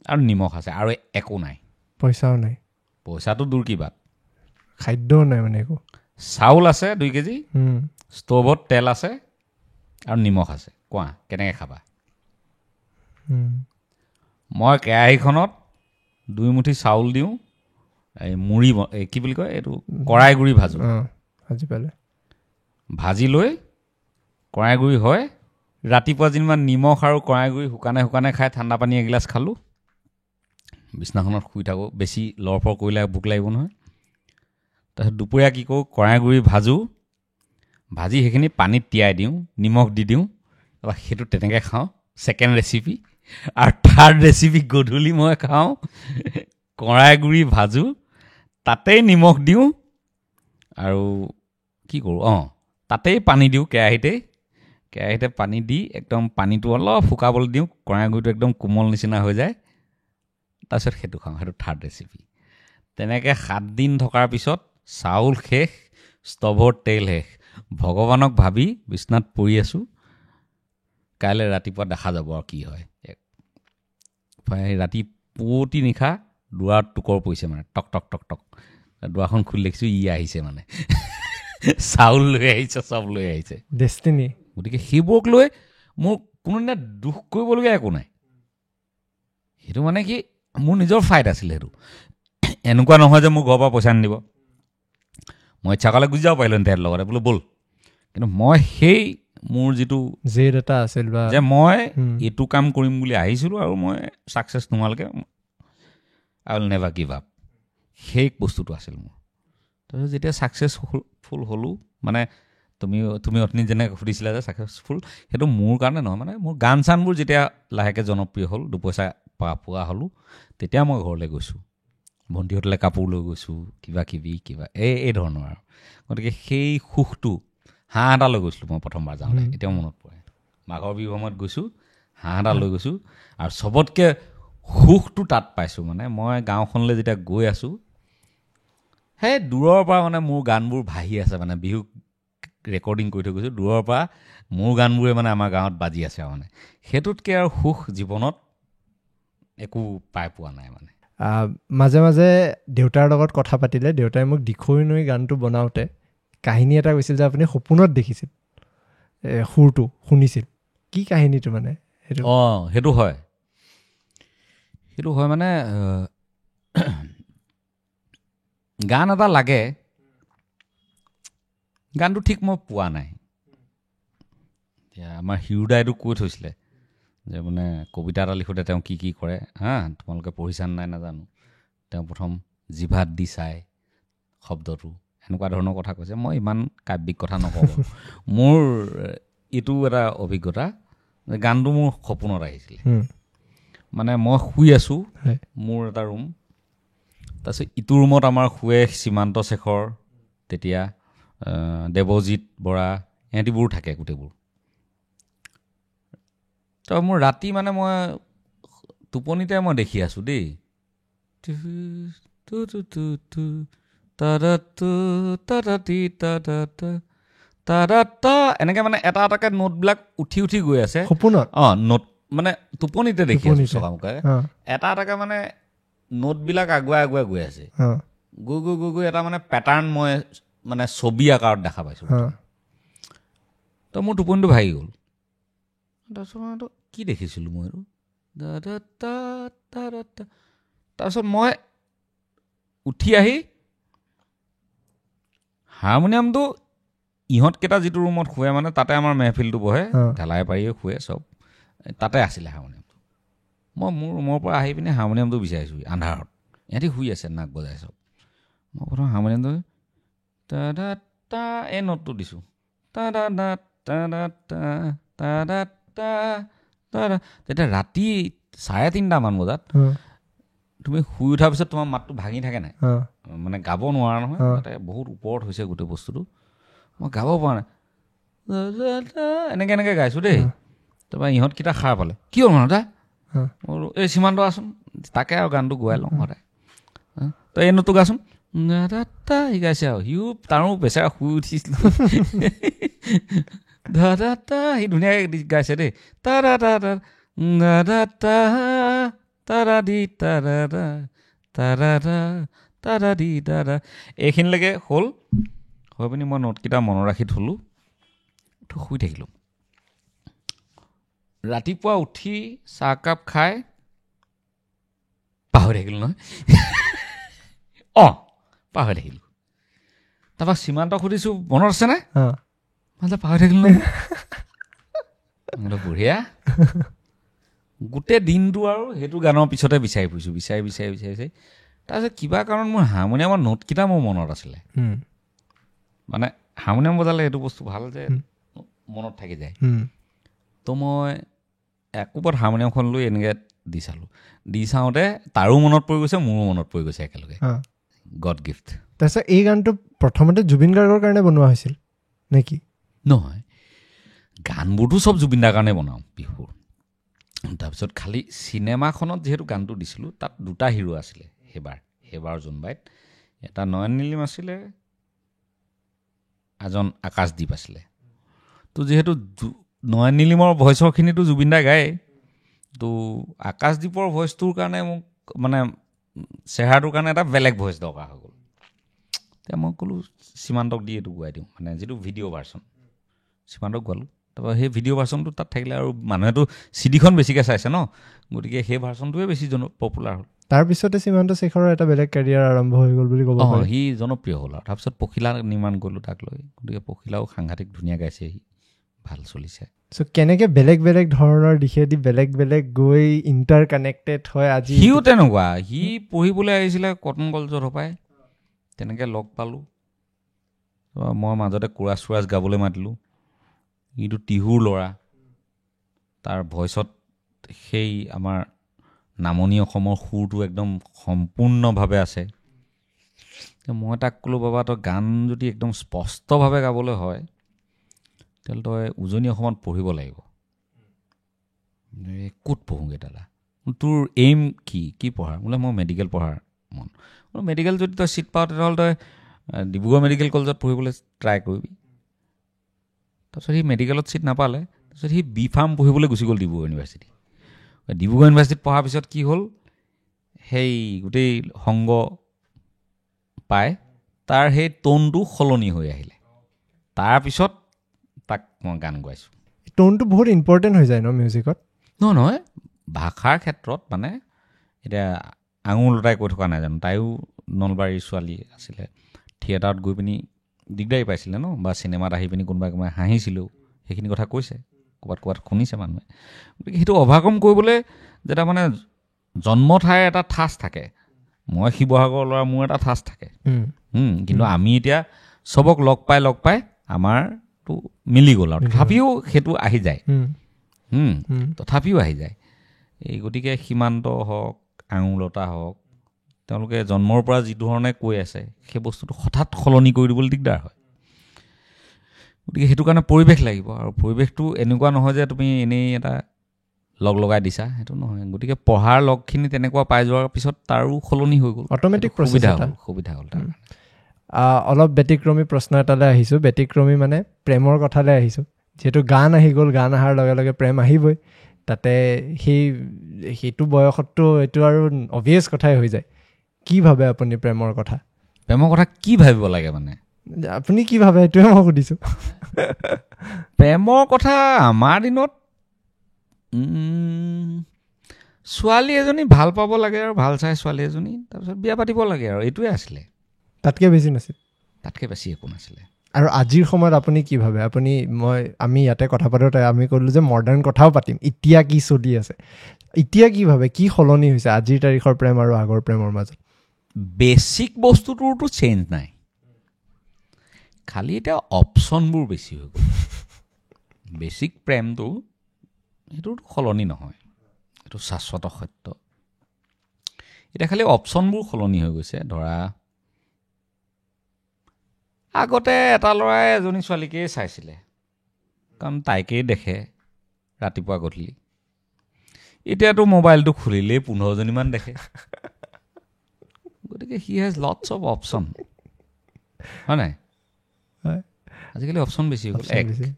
আৰু নিমখ আছে আৰু একো নাই পইচাও নাই পইচাটো দূৰ কি বাত খাদ্যও নাই মানে একো চাউল আছে 2 কেজি হুম ষ্ট'ভত তেল আছে আৰু নিমখ আছে কোৱা কেনেকৈ খাবা হুম মই কেৰাহীখনত 2 মুঠি চাউল দিওঁ এই মুড়ি কি বুলি কয় এইটো কৰাই গুড়ি ভাজোঁ ভাজি পেলাই ভাজি লৈ কৰাই গুড়ি হয় ৰাতিপুৱা যিমান নিমখ আৰু কৰাই গুড়ি শুকানে শুকানে খাই ঠাণ্ডা পানী এগিলাচ খালোঁ বিছনাখনত শুই থাকোঁ বেছি লৰফৰ কৰিলে ভোক লাগিব নহয় তাৰপিছত দুপৰীয়া কি কৰোঁ কৰাই গুড়ি ভাজোঁ ভাজি সেইখিনি পানীত তিয়াই দিওঁ নিমখ দি দিওঁ তাৰপৰা সেইটো তেনেকৈ খাওঁ ছেকেণ্ড ৰেচিপি আৰু থাৰ্ড ৰেচিপি গধূলি মই খাওঁ কৰাই গুড়ি ভাজোঁ তাতেই নিমখ দিওঁ আৰু কি কৰোঁ তাতেই পানী দিওঁ কেৰাহীতে পানী দি একদম পানীটো অলপ শুকাবলৈ দিওঁ কৰাই গুড়িটো একদম কোমল নিচিনা হৈ যায় তাৰপিছত সেইটো খাওঁ সেইটো থাৰ্ড ৰেচিপি তেনেকৈ 7 দিন থকাৰ পিছত চাউল শেষ ষ্ট'ভৰ তেল শেষ ভগৱানক ভাবি বিছনাত পৰি আছোঁ কাইলৈ ৰাতিপুৱা দেখা যাব আৰু কি হয় ৰাতি পুৱতি নিশা দুৱাৰত টোকৰ পৰিছে মানে টক টক টক টক দুৱাৰখন খুলি দেখিছোঁ ই আহিছে মানে চাউল লৈ আহিছে চব লৈ আহিছে ডেষ্টিনি গতিকে সেইবোৰক লৈ মোৰ কোনোদিনা দুখ কৰিবলগীয়া একো নাই সেইটো মানে কি মোৰ নিজৰ ফাইট আছিলে সেইটো এনেকুৱা নহয় যে মোৰ ঘৰৰ পৰা পইচা নিদিব মই ইচ্ছা কৰিলে গুচি যাব পাৰিলোঁ তেহেঁতৰ লগতে বোলো ব'ল কিন্তু মই সেই মোৰ যিটো জেদ এটা আছিল বা যে মই এইটো কাম কৰিম বুলি আহিছিলোঁ আৰু মই ছাকচেছ নোহোৱালৈকে আই উইল নেভাৰ গিভ আপ সেই বস্তুটো আছিল মোৰ তাৰপিছত যেতিয়া ছাকচেছফুল হ'লোঁ মানে তুমি অথনি যেনেকৈ সুধিছিলা যে ছাকচেছফুল সেইটো মোৰ কাৰণে নহয় মানে মোৰ গান চানবোৰ যেতিয়া লাহেকৈ জনপ্ৰিয় হ'ল দুপইচা পোৱা হ'লোঁ তেতিয়া মই ঘৰলৈ গৈছোঁ ভণ্টিহঁতলৈ কাপোৰ লৈ গৈছোঁ কিবা এই ধৰণৰ আৰু গতিকে সেই সুখটো হাঁহ এটা লৈ গৈছিলোঁ মই প্ৰথমবাৰ যাওঁতে এতিয়াও মনত পৰে মাঘৰ বিহু সময়ত গৈছোঁ হাঁহ এটা লৈ গৈছোঁ আৰু চবতকৈ সুখটো তাত পাইছোঁ মানে মই গাঁওখনলৈ যেতিয়া গৈ আছোঁ সেই দূৰৰ পৰা মানে মোৰ গানবোৰ ভাহি আছে মানে বিহু ৰেকৰ্ডিং কৰি থৈ গৈছোঁ দূৰৰ পৰা মোৰ গানবোৰে মানে আমাৰ গাঁৱত বাজি আছে আৰু মানে সেইটোতকৈ আৰু সুখ জীৱনত একো পাই পোৱা নাই মানে মাজে মাজে দেউতাৰ লগত কথা পাতিলে দেউতাই মোক দিখৈ নৈ গানটো বনাওঁতে কাহিনী এটা কৈছিল যে আপুনি সপোনত দেখিছিল সুৰটো শুনিছিল কি কাহিনীটো মানে সেইটো সেইটো হয় মানে গান এটা লাগে গানটো ঠিক মই পোৱা নাই এতিয়া আমাৰ হিৰুদাইটো কৈ থৈছিলে যে মানে কবিতা এটা লিখোঁতে তেওঁ কি কৰে তোমালোকে পঢ়িছানে নাই নাজানো তেওঁ প্ৰথম জিভাত দি চাই শব্দটো এনেকুৱা ধৰণৰ কথা কৈছে মই ইমান কাব্যিক কথা নকওঁ মোৰ এইটো এটা অভিজ্ঞতা যে গানটো মোৰ সপোনত আহিছিলে মানে মই শুই আছোঁ মোৰ এটা ৰুম তাৰপিছত ইটো ৰুমত আমাৰ শুৱে সীমান্ত শেখৰ তেতিয়া দেৱজিৎ বৰা ইহঁতিবোৰ থাকে গোটেইবোৰ তো মোৰ ৰাতি মানে মই টোপনিতে মই দেখি আছোঁ দেই এনেকৈ মানে এটা এটাকৈ নোটবিলাক উঠি গৈ আছে সপোনত নোট মানে টোপনিতে দেখি আছোঁ চকামুকাই এটা এটাকৈ মানে নোটবিলাক আগুৱাই গৈ আছে গৈ এটা মানে পেটাৰ্ণ মই মানে ছবি আকাৰত দেখা পাইছোঁ তো মোৰ টোপনিটো ভাগি গ'ল তাৰপিছত কি দেখিছিলোঁ মই আৰু তাৰপিছত মই উঠি আহি হাৰমনিয়ামটো ইহঁতকেইটা যিটো ৰুমত শুৱে মানে তাতে আমাৰ মেহফিলটো বহে ঢেলাই পাৰিয়ে শুৱে চব তাতে আছিলে হাৰমনিয়ামটো মই মোৰ ৰুমৰ পৰা আহি পিনে হাৰমনিয়ামটো বিচাৰিছোঁ আন্ধাৰত ইহঁতি শুই আছে নাক বজাই চব মই প্ৰথম হাৰমনিয়ামটো এই নোটটো দিছোঁ তেতিয়া ৰাতি 3:30 বজাত তুমি শুই উঠাৰ পিছত তোমাৰ মাতটো ভাঙি থাকে নাই মানে গাব নোৱাৰা নহয় তাতে বহুত ওপৰত হৈছে গোটেই বস্তুটো মই গাব পৰা নাই এনেকৈ গাইছোঁ দেই তাৰপৰা ইহঁতকেইটা সাৰ পালে কি হ'ল মানুহ মোৰ এই সীমান্ত আছোন তাকে আৰু গানটো গোৱাই লওঁ সদায় তই এই নোটটো গাচোন শিকাইছে আৰু সিও তাৰো বেচেৰা শুই উঠিছিল সি ধুনীয়াকৈ গাইছে দেই এইখিনিলৈকে হ'ল হৈ পিনি মই নোটকেইটা মনত ৰাখি থলোঁ শুই থাকিলোঁ ৰাতিপুৱা উঠি চাহকাপ খাই পাহৰি থাকিলোঁ নহয় পাহৰি থাকিলোঁ তাৰপৰা সীমান্তক সুধিছোঁ মনত আছেনে মই পাহৰি থাকিলোঁ নহয় বঢ়িয়া গোটেই দিনটো আৰু সেইটো গানৰ পিছতে বিচাৰি ফুৰিছোঁ বিচাৰি তাৰপিছত কিবা কাৰণত মোৰ হাৰমনিয়ামৰ নোটকেইটা মোৰ মনত আছিলে মানে হাৰমনিয়াম বজালে এইটো বস্তু ভাল যে মনত থাকি যায় তো মই একোপত হাৰমনিয়ামখন লৈ এনেকৈ দি চালোঁ দি চাওঁতে তাৰো মনত পৰি গৈছে মোৰো মনত পৰি গৈছে একেলগে গড গিফ্ট তাৰপিছত এই গানটো প্ৰথমতে জুবিন গাৰ্গৰ কাৰণে বনোৱা হৈছিল নেকি নহয় গানবোৰতো চব জুবিন দাৰ কাৰণে বনাওঁ বিহুৰ তাৰপিছত খালি চিনেমাখনত যিহেতু গানটো দিছিলোঁ তাত দুটা হিৰো আছিলে সেইবাৰ জোনবাইত এটা নয়ন নীলিম আছিলে এজন আকাশদ্বীপ আছিলে তো যিহেতু নয়ন নীলিমৰ ভইচৰখিনিতো জুবিন দাই গায় তো আকাশদ্বীপৰ ভইচটোৰ কাৰণে মোক মানে চেহেৰাটোৰ কাৰণে এটা বেলেগ ভইচ দৰকাৰ হৈ গ'ল তেতিয়া মই ক'লোঁ সীমান্তক দি এইটো গোৱাই দিওঁ মানে যিটো ভিডিঅ' ভাৰ্চন সীমান্তক গোৱালোঁ তাৰপৰা সেই ভিডিঅ' ভাৰ্চনটো তাত থাকিলে আৰু মানুহেতো চিডিখন বেছিকৈ চাইছে ন গতিকে সেই ভাৰ্চনটোৱে বেছি পপুলাৰ হ'ল তাৰপিছতে সীমান্ত শেখৰৰ এটা বেলেগ কেৰিয়াৰ আৰম্ভ হৈ গ'ল বুলি ক'ব পাৰি সি জনপ্ৰিয় হ'ল আৰু তাৰপিছত পখিলা নিৰ্মাণ কৰিলোঁ তাক লৈ গতিকে পখিলাও সাংঘাতিক ধুনীয়া গাইছে সি ভাল চলিছে চ' কেনেকৈ বেলেগ বেলেগ ধৰণৰ দিশেদি বেলেগ গৈ ইণ্টাৰ কানেক্টেড হয় আজি সিও তেনেকুৱা সি পঢ়িবলৈ আহিছিলে কটন কলেজত হপায় তেনেকৈ লগ পালোঁ মই মাজতে কোৰাছ চোৰাছ গাবলৈ মাতিলোঁ ইটো টিহুৰ ল'ৰা তাৰ ভইচত সেই আমাৰ নামনি অসমৰ সুৰটো একদম সম্পূৰ্ণভাৱে আছে মই তাক ক'লোঁ বাবা তই গান যদি একদম স্পষ্টভাৱে গাবলৈ হয় তেতিয়াহ'লে তই উজনি অসমত পঢ়িব লাগিব ক'ত পঢ়োঁগৈ দাদা তোৰ এইম কি পঢ়াৰ বোলে মই মেডিকেল পঢ়াৰ মন মেডিকেল যদি তই ছিট পাৱ তেতিয়াহ'লে তই ডিব্ৰুগড় মেডিকেল কলেজত পঢ়িবলৈ ট্ৰাই কৰিবি তাৰপিছত সি মেডিকেলত ছিট নাপালে তাৰপিছত সি বি ফাৰ্ম পঢ়িবলৈ গুচি গ'ল ডিব্ৰুগড় ইউনিভাৰ্চিটিত পঢ়াৰ পিছত কি হ'ল সেই গোটেই সংগ পাই তাৰ সেই টোনটো সলনি হৈ আহিলে তাৰপিছত তাক মই গান গোৱাইছোঁ টোনটো বহুত ইম্পৰ্টেণ্ট হৈ যায় ন মিউজিকত নহয় ভাষাৰ ক্ষেত্ৰত মানে এতিয়া আঙুৰ লতাই কৈ থকা নাই জানো তাইও নলবাৰীৰ ছোৱালী আছিলে থিয়েটাৰত গৈ পিনি দিগদাৰী পাইছিলে ন বা চিনেমাত আহি পিনি কোনোবাই হাঁহিছিলেও সেইখিনি কথা কৈছে ক'ৰবাত শুনিছে মানুহে গতিকে সেইটো অভাৰকম কৰিবলৈ যেতিয়া মানে জন্ম ঠাইৰ এটা ঠাঁচ থাকে মই শিৱসাগৰৰ ল'ৰা মোৰ এটা ঠাঁচ থাকে কিন্তু আমি এতিয়া চবক লগ পাই আমাৰটো মিলি গ'ল আৰু তথাপিও সেইটো আহি যায় তথাপিও আহি যায় এই গতিকে সীমান্ত হওক আঙুলতা হওক তেওঁলোকে জন্মৰ পৰা যি ধৰণে কৈ আছে সেই বস্তুটো হঠাৎ সলনি কৰি দিবলৈ দিগদাৰ হয় গতিকে সেইটো কাৰণে পৰিৱেশ লাগিব আৰু পৰিৱেশটো এনেকুৱা নহয় যে তুমি এনেই এটা লগ লগাই দিছা সেইটো নহয় গতিকে পঢ়াৰ লগখিনি তেনেকুৱা পাই যোৱাৰ পিছত তাৰো সলনি হৈ গ'ল অট'মেটিক সুবিধা হ'ল তাৰ অলপ ব্যতিক্ৰমী প্ৰশ্ন এটালৈ আহিছোঁ ব্যতিক্ৰমী মানে প্ৰেমৰ কথালৈ আহিছোঁ যিহেতু গান আহি গ'ল গান অহাৰ লগে লগে প্ৰেম আহিবই তাতে সেইটো বয়সততো এইটো আৰু অবভিয়াছ কথাই হৈ যায় কি ভাবে আপুনি প্ৰেমৰ কথা কি ভাবিব লাগে মানে আপুনি কি ভাবে এইটোৱে মই সুধিছোঁ প্ৰেমৰ কথা আমাৰ দিনত ছোৱালী এজনী ভাল পাব লাগে আৰু ভাল চাই ছোৱালী এজনী তাৰপিছত বিয়া পাতিব লাগে আৰু এইটোৱে আছিলে তাতকৈ বেছি নাছিল তাতকৈ বেছি একো নাছিলে আৰু আজিৰ সময়ত আপুনি কি ভাবে আমি ইয়াতে কথা পাতোঁতে আমি ক'লোঁ যে মডাৰ্ণ কথাও পাতিম এতিয়া কি চলি আছে এতিয়া কি ভাবে কি সলনি হৈছে আজিৰ তাৰিখৰ প্ৰেম আৰু আগৰ প্ৰেমৰ মাজত বেছিক বস্তুটোতো চেঞ্জ নাই খালি এতিয়া অপশ্যনবোৰ বেছি হৈ গ'ল বেছিক প্ৰেমটো সেইটোতো সলনি নহয় এইটো শাশ্বত সত্য এতিয়া খালি অপশ্যনবোৰ সলনি হৈ গৈছে ধৰা আগতে এটা ল'ৰাই এজনী ছোৱালীকেই চাইছিলে কাৰণ তাইকেই দেখে ৰাতিপুৱা গধূলি এতিয়াতো মোবাইলটো খুলিলেই 15জনীমান দেখে গতিকে he has lots of option হয় নাই আজিকালি অপশ্যন বেছি হৈ গ'ল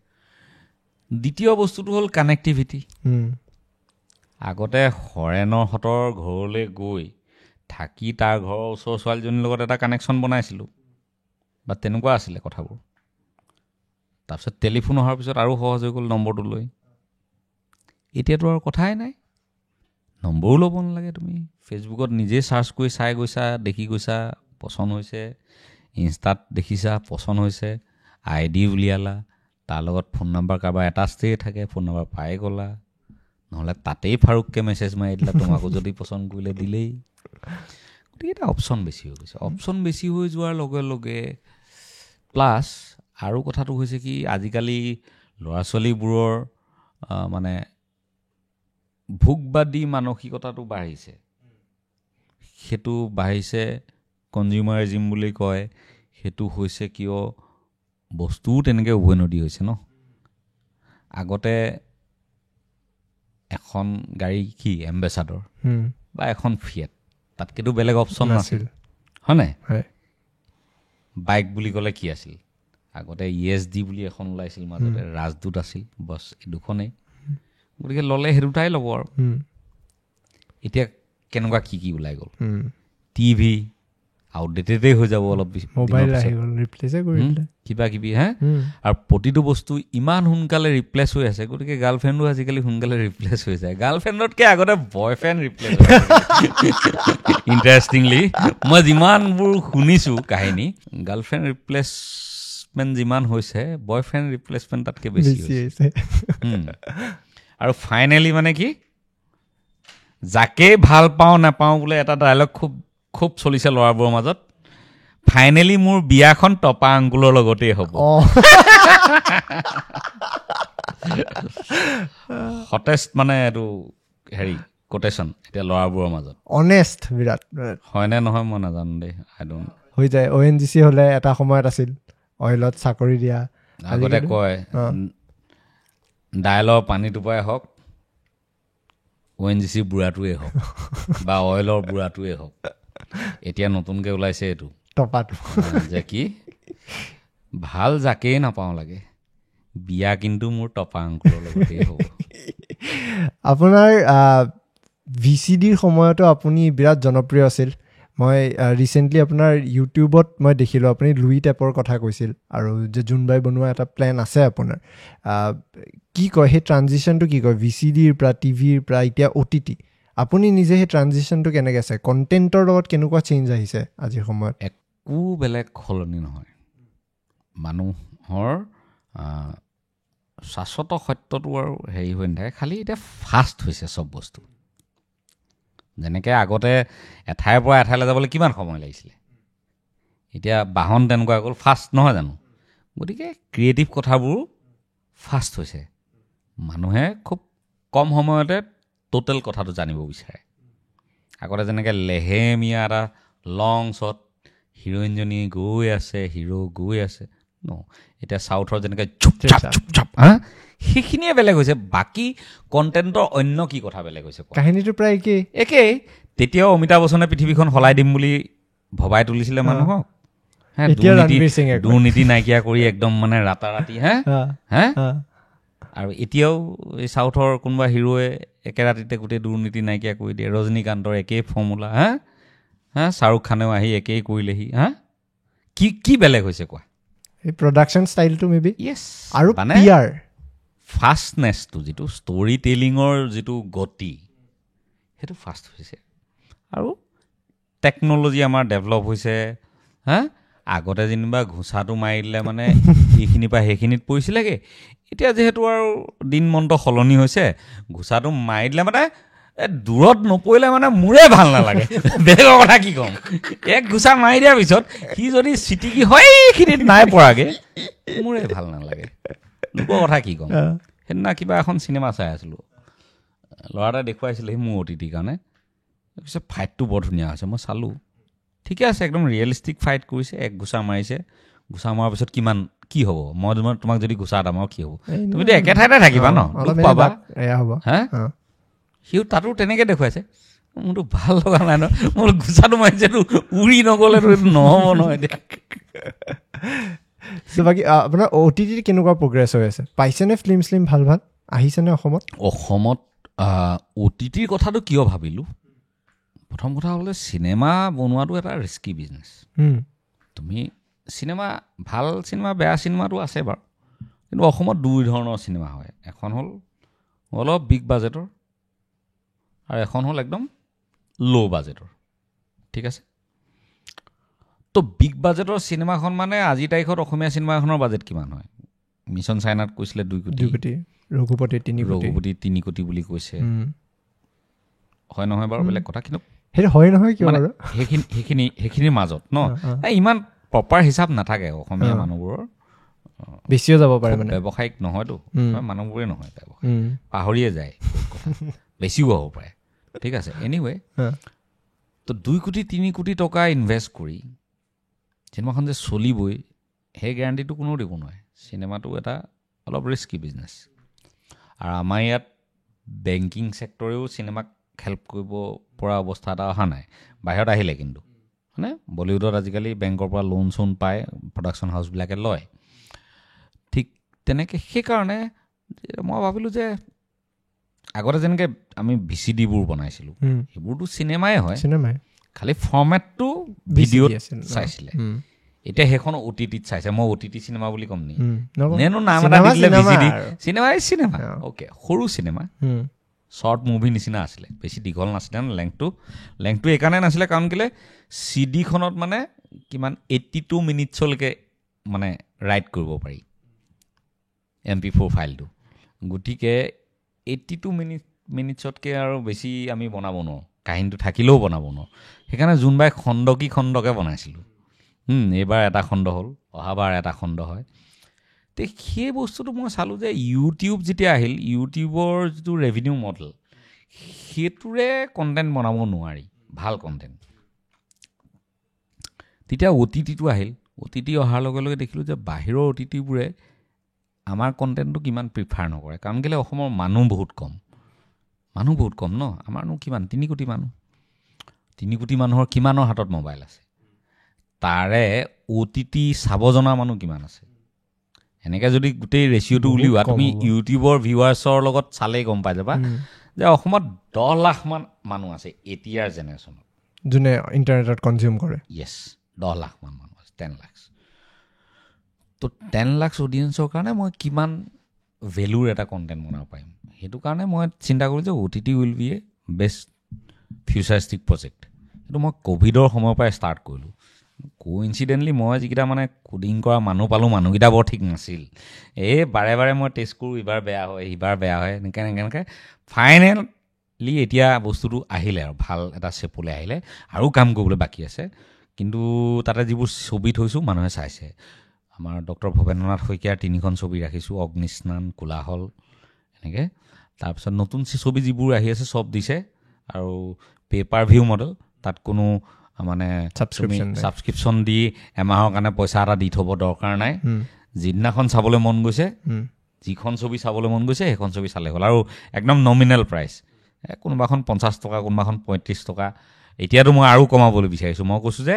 দ্বিতীয় বস্তুটো হ'ল কানেক্টিভিটি আগতে হৰেণৰহঁতৰ ঘৰলৈ গৈ থাকি তাৰ ঘৰৰ ওচৰৰ ছোৱালীজনীৰ লগত এটা কানেকশ্যন বনাইছিলোঁ বা তেনেকুৱা আছিলে কথাবোৰ তাৰপিছত টেলিফোন অহাৰ পিছত আৰু সহজ হৈ গ'ল নম্বৰটো লৈ এতিয়াতো আৰু কথাই নাই নম্বৰো ল'ব নালাগে তুমি ফেচবুকত নিজে চাৰ্চ কৰি চাই গৈছা দেখি গৈছা পচন্দ হৈছে ইনষ্টাত দেখিছা পচন্দ হৈছে ID উলিয়ালা তাৰ লগত ফোন নম্বৰ কাৰোবাৰ এটাষ্টেই থাকে ফোন নম্বৰ পাই গ'লা নহ'লে তাতেই ফাৰুককে মেছেজ মাৰি দিলা তোমাকো যদি পচন্দ কৰিলে দিলেই গতিকে এটা অপশ্যন বেছি হৈ গৈছে অপশ্যন বেছি হৈ যোৱাৰ লগে লগে প্লাছ আৰু কথাটো হৈছে কি আজিকালি ল'ৰা ছোৱালীবোৰৰ মানে ভোগবাদী মানসিকতাটো বাঢ়িছে সেইটো বাঢ়িছে কনজিউমাৰিজিম বুলি কয় সেইটো হৈছে কিয় বস্তুও তেনেকৈ উভৈনদী হৈছে ন আগতে এখন গাড়ী কি এম্বেচাডৰ বা এখন ফিয়েট তাতকেতো বেলেগ অপশ্যন নাছিল হয়নে বাইক বুলি ক'লে কি আছিল আগতে ESD বুলি এখন ওলাইছিল মাজতে ৰাজদূত আছিল বছ এই দুখনেই গতিকে ল'লে সেই দুটাই ল'ব আৰু এতিয়া কেনেকুৱা কি ওলাই গ'ল টিভি আউটডেটেডেই হৈ যাব অলপ কিবা কিবি হে আৰু প্ৰতিটো বস্তু ইমান সোনকালে ৰিপ্লেচ হৈ আছে গতিকে গাৰ্লফ্ৰেণ্ডো আজিকালি সোনকালে ৰিপ্লেচ হৈ যায় গাৰ্লফ্ৰেণ্ডতকৈ আগতে বয়ফ্ৰেণ্ড ৰিপ্লেচ হৈ ইণ্টাৰেষ্টিংলি মই যিমানবোৰ শুনিছোঁ কাহিনী গাৰ্লফ্ৰেণ্ড ৰিপ্লেচমেণ্ট যিমান হৈছে বয়ফ্ৰেণ্ড ৰিপ্লেচমেণ্ট তাতকৈ বেছি হৈছে আৰু ফাইনেলি মানে কি যাকেই ভাল পাওঁ নাপাওঁ বোলে এটা ডায়লগ খুব চলিছে ল'ৰাবোৰৰ মাজত ফাইনেলি মোৰ বিয়াখন টপা আংগুলৰ লগতেই হ'ব হটেষ্ট মানে এইটো হেৰি কোটেশ্যন এতিয়া ল'ৰাবোৰৰ মাজত অনেষ্ট বিৰাট হয়নে নহয় মই নাজানো দেই আই ডোণ্ট হৈ যায় ONGC হ'লে এটা সময়ত আছিল অইলত চাকৰি দিয়া আগতে কয় দাইলৰ পানী টোপাই হওক ONGC বুঢ়াটোৱে হওক বা অইলৰ বুঢ়াটোৱে হওক এতিয়া নতুনকৈ ওলাইছে এইটো টপাটো যে কি ভাল যাকেই নাপাওঁ লাগে বিয়া কিন্তু মোৰ টপা আংকুলৰ লগতেই হ'ব আপোনাৰ VCDৰ সময়তো আপুনি বিৰাট জনপ্ৰিয় আছিল মই ৰিচেণ্টলি আপোনাৰ ইউটিউবত মই দেখিলোঁ আপুনি লুই টেপৰ কথা কৈছিল আৰু যে জোনবাই বনোৱা এটা প্লেন আছে আপোনাৰ কি কয় সেই ট্ৰানজিশ্যনটো কি কয় VCDৰ পৰা টিভিৰ পৰা এতিয়া OTT আপুনি নিজে সেই ট্ৰানজিশ্যনটো কেনেকৈ আছে কণ্টেণ্টৰ লগত কেনেকুৱা চেঞ্জ আহিছে আজিৰ সময়ত একো বেলেগ সলনি নহয় মানুহৰ শাশ্বত সত্যটো আৰু হেৰি হৈ নাথাকে খালি এতিয়া ফাষ্ট হৈছে চব বস্তু যেনেকৈ আগতে এঠাইৰ পৰা এঠাইলৈ যাবলৈ কিমান সময় লাগিছিলে এতিয়া বাহন তেনেকুৱা গ'ল ফাষ্ট নহয় জানো গতিকে ক্ৰিয়েটিভ কথাবোৰ ফাষ্ট হৈছে মানুহে খুব কম সময়তে টোটেল কথাটো জানিব বিচাৰে আগতে যেনেকৈ লেহেমীয়া এটা লং শ্বট হিৰইনজনী গৈ আছে হিৰো গৈ আছে ন এতিয়া চাউথৰ যেনেকৈ চুপ চাপ সেইখিনিয়ে বেলেগ হৈছে বাকী কণ্টেণ্টৰ অন্য কি কথা বেলেগ হৈছে কাহিনীটো প্ৰায় একেই তেতিয়াও অমিতাভ বচ্চনে পৃথিৱীখন সলাই দিম বুলি ভবাই তুলিছিলে মানুহক দুৰ্নীতি নাইকিয়া কৰি একদম মানে ৰাতাৰাতি হে আৰু এতিয়াও এই চাউথৰ কোনোবা হিৰোৱে একে ৰাতিতে গোটেই দুৰ্নীতি নাইকিয়া কৰি দিয়ে ৰজনীকান্তৰ একেই ফৰ্মুলা শ্বাহৰুখ খানেও আহি একেই কৰিলেহি কি বেলেগ হৈছে কোৱা এই প্ৰডাকশ্যন ষ্টাইলটো মেবি য়েছ আৰু মানে ফাষ্টনেছটো যিটো ষ্টৰি টেলিঙৰ যিটো গতি সেইটো ফাষ্ট হৈছে আৰু টেকন'লজি আমাৰ ডেভেলপ হৈছে আগতে যেনিবা ঘোচাটো মাৰি দিলে মানে এইখিনিৰ পৰা সেইখিনিত পৰিছিলেগৈ এতিয়া যিহেতু আৰু দিন মন্ত সলনি হৈছে ঘোচাটো মাৰি দিলে মানে দূৰত নপৰিলে মানে মোৰে ভাল নালাগে বেলেগৰ কথা কি ক'ম এক ঘোচা মাৰি দিয়াৰ পিছত সি যদি চিটিকি হয় এইখিনিত নাই পৰাগৈ মোৰে ভাল নালাগে লোকৰ কথা কি ক'ম সেইদিনা কিবা এখন চিনেমা চাই আছিলোঁ ল'ৰা এটাই দেখুৱাইছিলে মোৰ OTTৰ কাৰণে তাৰপিছত ফাইটটো বৰ ধুনীয়া হৈছে মই চালোঁ ঠিকে আছে একদম ৰিয়েলিষ্টিক ফাইট কৰিছে এক ঘোচা মাৰিছে ঘোচা মৰাৰ পিছত কি হ'ব মই তোমাক যদি ঘোচা এটা মাৰো কি হ'ব তুমিতো একে ঠাইতে থাকিবা ন পাবা সিও তাতো তেনেকৈ দেখুৱাইছে মোৰতো ভাল লগা নাই ন মোৰ ঘোচাটো মাৰিছেতো উৰি নগ'লেতো এইটো নহ'ব নহয় এতিয়া বাকী আপোনাৰ OTT কেনেকুৱা প্ৰগ্ৰেছ হৈ আছে পাইছেনে ফিল্ম ভাল আহিছেনে অসমত OTTৰ কথাটো কিয় ভাবিলোঁ, প্ৰথম কথা হ'লে চিনেমা বনোৱাটো এটা ৰিস্কি বিজনেছ। তুমি চিনেমা ভাল চিনেমা বেয়া চিনেমাটো আছে বাৰু, কিন্তু অসমত দুই ধৰণৰ চিনেমা হয়। এখন হ'ল অলপ বিগ বাজেটৰ আৰু এখন হ'ল একদম ল' বাজেটৰ, ঠিক আছে। তো বিগ বাজেটৰ চিনেমাখন মানে আজিৰ তাৰিখত অসমীয়া চিনেমা এখনৰ বাজেট কিমান হয়? মিছন চাইনাত কৈছিলে 2 কোটি, ৰঘুপতি 3 কোটি বুলি কৈছে, হয় নহয় বাৰু বেলেগ কথা, কিন্তু সেইটো হয় নহয় কিয় বাৰু সেইখিনিৰ মাজত ন ইমান প্ৰপাৰ হিচাপ নাথাকে অসমীয়া মানুহবোৰৰ, বেছিও যাব পাৰে মানে ব্যৱসায়িক নহয়তো, মানুহবোৰে নহয় ব্যৱসায়, পাহৰিয়ে যায় বেছিও হ'ব পাৰে, ঠিক আছে। এনিৱে তো 2 কোটি 3 কোটি টকা ইনভেষ্ট কৰি চিনেমাখন যে চলিবই সেই গেৰাণ্টিটো কোনেও দিব নোৱাৰে। চিনেমাটো এটা অলপ ৰিস্কি বিজনেছ, আৰু আমাৰ ইয়াত বেংকিং ছেক্টৰেও চিনেমাক হেল্প কৰিব পৰা অৱস্থা এটা অহা নাই। বাহিৰত আহিলে কিন্তু মানে বলিউডত আজিকালি বেংকৰ পৰা লোন চোন পায়, প্ৰডাকশ্যন হাউচবিলাকে লয়। ঠিক তেনেকৈ সেইকাৰণে মই ভাবিলোঁ যে আগতে যেনেকৈ আমি VCDবোৰ বনাইছিলোঁ সেইবোৰতো চিনেমাই হয়, খালি ফৰ্মেটটো ভিডিঅ'ত চাইছিলে। এতিয়া সেইখন OTTত চাইছে, মই OTT চিনেমা বুলি ক'ম নি? নেনো নাম এটা দিলে VCD চিনেমা, অ'কে, সৰু চিনেমা, শ্বৰ্ট মুভি নিচিনা আছিলে, বেছি দীঘল নাছিলে ন। লেংথটো এইকাৰণে নাছিলে কাৰণ কেলৈ CDখনত মানে কিমান 82 মিনিটছলৈকে মানে ৰাইট কৰিব পাৰি MP4 ফাইলটো, গতিকে 82 মিনিটছতকৈ আৰু বেছি আমি বনাব নোৱাৰোঁ, কাহিনীটো থাকিলেও বনাব নোৱাৰোঁ। সেইকাৰণে যোনবাই খণ্ডকে বনাইছিলোঁ, এইবাৰ এটা খণ্ড হ'ল, অহাবাৰ এটা খণ্ড হয়। তে সেই বস্তুটো মই চালোঁ যে ইউটিউব যেতিয়া আহিল, ইউটিউবৰ যিটো ৰেভিনিউ মডেল সেইটোৰে কণ্টেণ্ট বনাব নোৱাৰি, ভাল কণ্টেণ্ট। তেতিয়া OTTটো আহিল, OTT অহাৰ লগে লগে দেখিলোঁ যে বাহিৰৰ OTTবোৰে আমাৰ কণ্টেণ্টটো কিমান প্ৰিফাৰ নকৰে, কাৰণ কেলৈ অসমৰ মানুহ বহুত কম ন, আমাৰনো কিমান 3 কোটি মানুহ, 3 কোটি মানুহৰ কিমানৰ হাতত মোবাইল আছে, তাৰে OTT চাব জনা মানুহ কিমান আছে? এনেকৈ যদি গোটেই ৰেচিঅ'টো উলিওৱা তুমি ইউটিউবৰ ভিউৱাৰ্ছৰ লগত চালেই গম পাই যাবা যে অসমত 10 লাখ মান মানুহ আছে এতিয়াৰ জেনেৰেশ্যনত যোনে ইণ্টাৰনেটত কনজিউম কৰে। য়েছ, 10 লাখ মান মানুহ আছে, 10 লাখ। তো 10 লাখ অডিয়েন্সৰ কাৰণে মই কিমান ভেলুৰ এটা কণ্টেণ্ট বনাব পাৰিম, সেইটো কাৰণে মই চিন্তা কৰোঁ যে OTT will B A best futuristic project. সেইটো মই ক'ভিডৰ সময়ৰ পৰাই ষ্টাৰ্ট কৰিলোঁ। কোইনচিডেণ্টলি মই যিকেইটা মানে কোডিং কৰা মানুহ পালোঁ, মানুহকেইটা বৰ ঠিক নাছিল। বাৰে বাৰে মই টেষ্ট কৰোঁ, ইবাৰ বেয়া হয় সিবাৰ বেয়া হয়, এনেকৈ ফাইনেলি এতিয়া বস্তুটো আহিলে আৰু ভাল এটা চেপলৈ আহিলে, আৰু কাম কৰিবলৈ বাকী আছে। কিন্তু তাতে যিবোৰ ছবি থৈছোঁ মানুহে চাইছে। আমাৰ ডক্টৰ ভৱেন্দ্ৰনাথ শইকীয়াৰ 3খন ছবি ৰাখিছোঁ, অগ্নিস্নান, কোলাহল, এনেকৈ। তাৰপিছত নতুন ছবি যিবোৰ আহি আছে চব দিছে, আৰু পেপাৰ ভিউ মডেল, তাত কোনো মানে ছাবস্ক্ৰিপশ্যন দি এমাহৰ কাৰণে পইচা এটা দি থ'ব দৰকাৰ নাই। যিদিনাখন চাবলৈ মন গৈছে, যিখন ছবি চাবলৈ মন গৈছে সেইখন ছবি চালে হ'ল, আৰু একদম নমিনেল প্ৰাইচ, কোনোবাখন 50 টকা, কোনোবাখন 35 টকা। এতিয়াতো মই আৰু কমাবলৈ বিচাৰিছোঁ, মই কৈছোঁ যে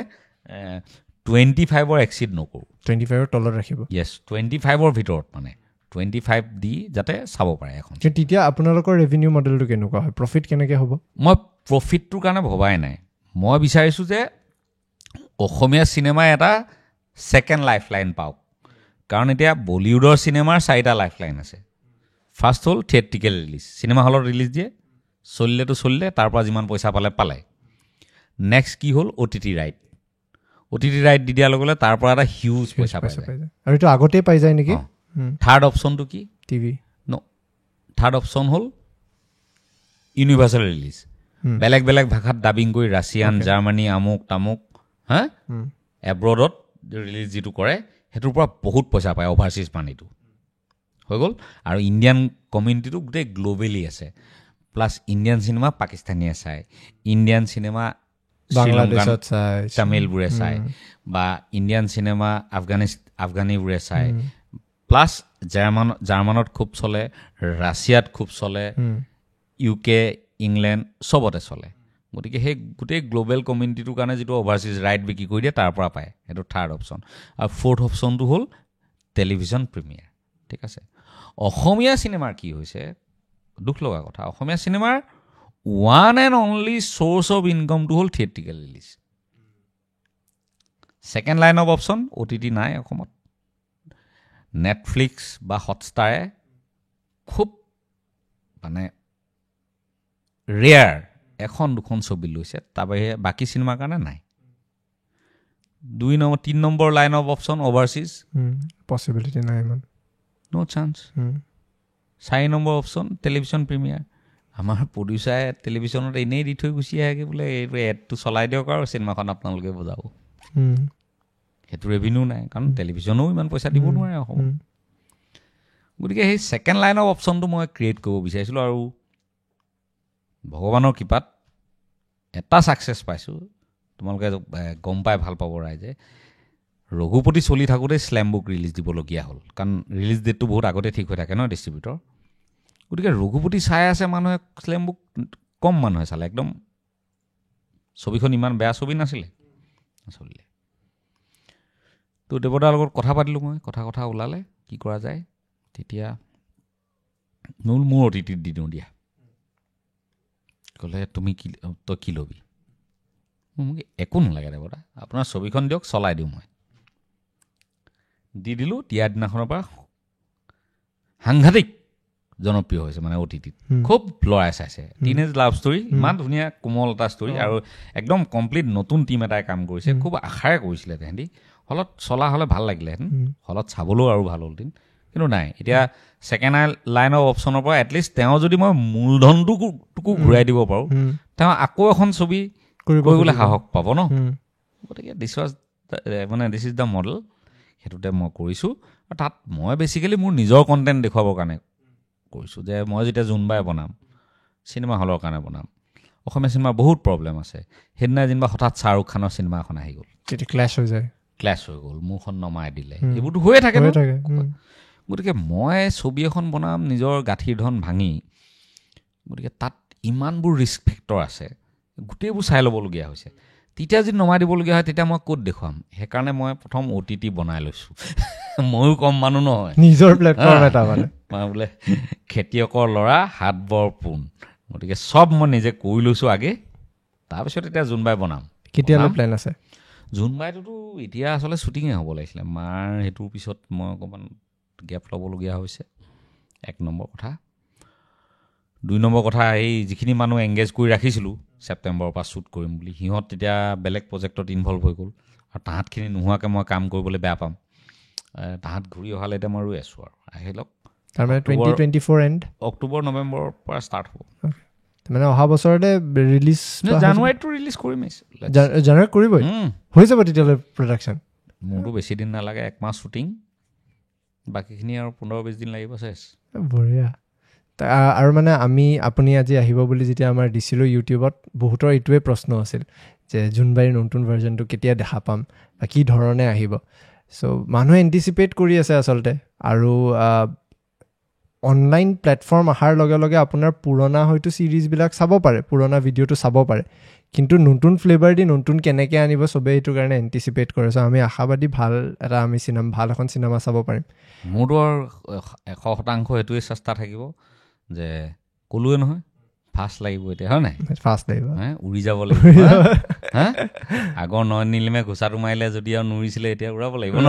25ৰ এক্সিড নকৰোঁ, 25ৰ তলত ৰাখিব। য়েছ, 25ৰ ভিতৰত, মানে 25 দি যাতে চাব পাৰে এখন। তেতিয়া আপোনালোকৰ ৰেভিনিউ মডেলটো কেনেকুৱা হয়, প্ৰফিট কেনেকৈ হ'ব? মই প্ৰফিটটোৰ কাৰণে ভবাই নাই, মই বিচাৰিছোঁ যে অসমীয়া চিনেমাই এটা ছেকেণ্ড লাইফ লাইন পাওক। কাৰণ এতিয়া বলিউডৰ চিনেমাৰ 4টা লাইফ লাইন আছে। ফাৰ্ষ্ট হ'ল থিয়েট্ৰিকেল ৰিলিজ, চিনেমা হলত ৰিলিজ দিয়ে, চলিলে, তাৰ পৰা যিমান পইচা পালে। নেক্সট কি হ'ল OTT ৰাইট দি দিয়াৰ লগে লগে তাৰ পৰা এটা হিউজ পইচা পাই যায়, আৰু এইটো আগতেই পাই যায় নেকি? থাৰ্ড অপশ্যনটো কি? টিভি। থাৰ্ড অপশ্যন হ'ল ইউনিভাৰ্চেল ৰিলিজ, বেলেগ বেলেগ ভাষাত ডাবিং কৰি ৰাছিয়ান, জাৰ্মানী, আমুক তামুক, এব্ৰডত ৰিলিজ যিটো কৰে সেইটোৰ পৰা বহুত পইচা পায়, অভাৰচিজ মানিটো হৈ গ'ল। আৰু ইণ্ডিয়ান কমিউনিটিটো গোটেই গ্ল'বেলি আছে, প্লাছ ইণ্ডিয়ান চিনেমা পাকিস্তানীয়ে চায়, ইণ্ডিয়ান চিনেমা বাংলাদেশত চায়, তামিলবোৰে চায়, বা ইণ্ডিয়ান চিনেমা আফগানীবোৰে চায়, প্লাছ জাৰ্মানত খুব চলে, ৰাছিয়াত খুব চলে, UK, ইংলেণ্ড চবতে চলে। গতিকে সেই গোটেই গ্ল'বেল কমিউনিটিটোৰ কাৰণে যিটো অভাৰচিজ ৰাইট বিক্ৰী কৰি দিয়ে তাৰ পৰা পায়, সেইটো থাৰ্ড অপশ্যন। আৰু ফ'ৰ্থ অপশ্যনটো হ'ল টেলিভিশ্যন প্ৰিমিয়াৰ, ঠিক আছে। অসমীয়া চিনেমাৰ কি হৈছে, দুখ লগা কথা অসমীয়া চিনেমাৰ one and only source of ইনকামটো হ'ল theatrical release second line of option OTT নাই অসমত নেটফ্লিক্স বা হটষ্টাৰে খুব মানে ৰেয়াৰ এখন দুখন ছবি লৈছে তাৰ বাহিৰে বাকী চিনেমাৰ কাৰণে নাই 3 number line of option overseas possibility নাই ইমান no chance 4 number option television premiere আমাৰ প্ৰডিউচাৰে টেলিভিশ্যনত এনেই দি থৈ গুচি আহেগৈ বোলে এইটো এডটো চলাই দিয়ক আৰু চিনেমাখন আপোনালোকে বজাব সেইটো ৰেভিনিউ নাই কাৰণ টেলিভিশ্যনেও ইমান পইচা দিব নোৱাৰে অসমত গতিকে সেই ছেকেণ্ড লাইন অফ অপশ্যনটো মই ক্ৰিয়েট কৰিব বিচাৰিছিলোঁ আৰু ভগৱানৰ কৃপাত এটা ছাকচেছ পাইছোঁ তোমালোকে গম পাই ভাল পাব ৰাইজে ৰঘুপতি চলি থাকোঁতে স্লেম বুক ৰিলিজ দিবলগীয়া হ'ল কাৰণ ৰিলিজ ডেটটো বহুত আগতে ঠিক হৈ থাকে ন ডিষ্ট্ৰিবিউটৰ গতিকে ৰঘুপতি চাই আছে মানুহে স্লেম বুক কম মানুহে চালে একদম ছবিখন ইমান বেয়া ছবি নাছিলে চলিলে তো দেৱদাৰ লগত কথা পাতিলোঁ মই কথা ওলালে কি কৰা যায় তেতিয়া মোৰ OTT দি দিওঁ দিয়া ক'লে তুমি তই কি ল'বি মোক একো নালাগে দেৱদা আপোনাৰ ছবিখন দিয়ক চলাই দিওঁ মই দি দিলোঁ দিয়া দিনাখনৰ পৰা সাংঘাতিক জনপ্ৰিয় হৈছে মানে OTT খুব লৰাই চাইছে টিনেজ লাভ ষ্টৰী ইমান ধুনীয়া কোমল এটা ষ্টৰী আৰু একদম কমপ্লিট নতুন টিম এটাই কাম কৰিছে খুব আশাৰে কৰিছিলে তেহেঁতি হলত চলা হ'লে ভাল লাগিলেহেঁতেন হলত চাবলৈও আৰু ভাল হ'লহেঁতেন কিন্তু নাই এতিয়া ছেকেণ্ড লাইন অফ অপশ্যনৰ পৰা এটলিষ্ট তেওঁ যদি মই মূলধনটোকো ঘূৰাই দিব পাৰোঁ তেওঁ আকৌ এখন ছবি কৰিবলৈ সাহস পাব ন গতিকে দিছ ইজ দ্য মডেল সেইটোতে মই কৰিছোঁ আৰু তাত মই বেচিকেলি মোৰ নিজৰ কণ্টেণ্ট দেখুৱাবৰ কাৰণে কৰিছোঁ যে মই যেতিয়া জোনবাই বনাম চিনেমা হলৰ কাৰণে বনাম অসমীয়া চিনেমাৰ বহুত প্ৰব্লেম আছে সেইদিনা যেনিবা হঠাৎ শ্বাহৰুখ খানৰ চিনেমা এখন আহি গ'ল ক্লেছ হৈ গ'ল মোৰখন নমাই দিলে এইবোৰতো হৈয়ে থাকে গতিকে মই ছবি এখন বনাম নিজৰ গাঁঠিৰ ধন ভাঙি গতিকে তাত ইমানবোৰ ৰিস্ক ফেক্টৰ আছে গোটেইবোৰ চাই ল'বলগীয়া হৈছে তেতিয়া যদি নমাই দিবলগীয়া হয় তেতিয়া মই ক'ত দেখুৱাম সেইকাৰণে মই প্ৰথম OTT বনাই লৈছোঁ ময়ো কম মানুহ নহয় নিজৰ প্লেটফৰ্ম এটা মানে বোলে খেতিয়কৰ ল'ৰা হাত বৰ পোন গতিকে চব মই নিজে কৰি লৈছোঁ আগে তাৰপিছত এতিয়া জোনবাই বনাম কেতিয়ালৈ প্লেন আছে জোনবাইটোতো এতিয়া আচলতে শ্বুটিঙে হ'ব লাগিছিলে মাৰ সেইটোৰ পিছত মই অকণমান গেপ ল'বলগীয়া হৈছে 1 নম্বৰ কথা 2 নম্বৰ কথা এই যিখিনি মানুহ এংগেজ কৰি ৰাখিছিলোঁ ছেপ্টেম্বৰৰ পৰা শ্বুট কৰিম বুলি সিহঁত তেতিয়া বেলেগ প্ৰজেক্টত ইনভলভ হৈ গ'ল আৰু তাহাঁতখিনি নোহোৱাকৈ মই কাম কৰিবলৈ বেয়া পাম তাহাঁত ঘূৰি অহালৈ এতিয়া মই ৰৈ আছোঁ আৰু আহি লওক তাৰমানে 2024 এণ্ড অক্টোবৰ নৱেম্বৰৰ পৰা ষ্টাৰ্ট হ'ব মানে অহা বছৰতে ৰিলিজ জানুৱাৰীটো ৰিলিজ কৰিম জানুৱাৰীত কৰিবই হৈ যাব তেতিয়ালৈ প্ৰডাকশ্যন মোৰতো বেছি দিন নালাগে 1 মাহ শ্বুটিং বাকীখিনি আৰু 15-20 দিন লাগিব চেছ বঢ়িয়া আৰু মানে আপুনি আজি আহিব বুলি যেতিয়া আমাৰ দিছিলোঁ ইউটিউবত বহুতৰ এইটোৱে প্ৰশ্ন আছিল যে জোনবাইৰ নতুন ভাৰ্জনটো কেতিয়া দেখা পাম বা কি ধৰণে আহিব চ' মানুহে এণ্টিচিপেট কৰি আছে আচলতে আৰু অনলাইন প্লেটফৰ্ম অহাৰ লগে লগে আপোনাৰ পুৰণা হয়তো ছিৰিজবিলাক চাব পাৰে পুৰণা ভিডিঅ'টো চাব পাৰে কিন্তু নতুন ফ্লেভাৰ দি নতুন কেনেকৈ আনিব চবেই এইটো কাৰণে এণ্টিচিপেট কৰে চ' আমি আশাবাদী ভাল এখন চিনেমা চাব পাৰিম মোৰতো আৰু 100% সেইটোৱে চেষ্টা থাকিব যে ক'লোৱে নহয় ফাষ্ট লাগিব এতিয়া হয় নাই ফাষ্ট লাগিব উৰি যাব লাগিব আগৰ 9 নিলিমে ঘোচাটো মাৰিলে যদি আৰু নুৰিছিলে এতিয়া উৰাব লাগিব ন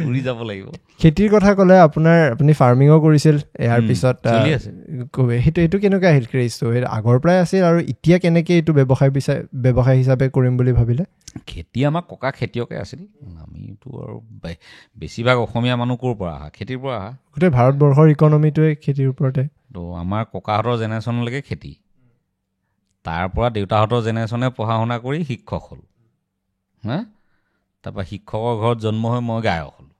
উৰি যাব লাগিব খেতিৰ কথা ক'লে আপুনি ফাৰ্মিঙো কৰিছিল ইয়াৰ পিছত সেইটো কেনেকুৱা আহিল ক্ৰেজটো আগৰ পৰাই আছিল আৰু এতিয়া কেনেকৈ এইটো ব্যৱসায় হিচাপে কৰিম বুলি ভাবিলে খেতি আমাৰ ককা খেতিয়কে আছিল আমিতো আৰু বেছিভাগ অসমীয়া মানুহ ক'ৰ পৰা অহা খেতিৰ পৰা অহা গোটেই ভাৰতবৰ্ষৰ ইকনমিটোৱে খেতিৰ ওপৰতে তো আমাৰ ককাহঁতৰ জেনেৰেশ্যনলৈকে খেতি তাৰ পৰা দেউতাহঁতৰ জেনেৰেশ্যনে পঢ়া শুনা কৰি শিক্ষক হ'ল তাৰপৰা শিক্ষকৰ ঘৰত জন্ম হৈ মই গায়ক হ'লোঁ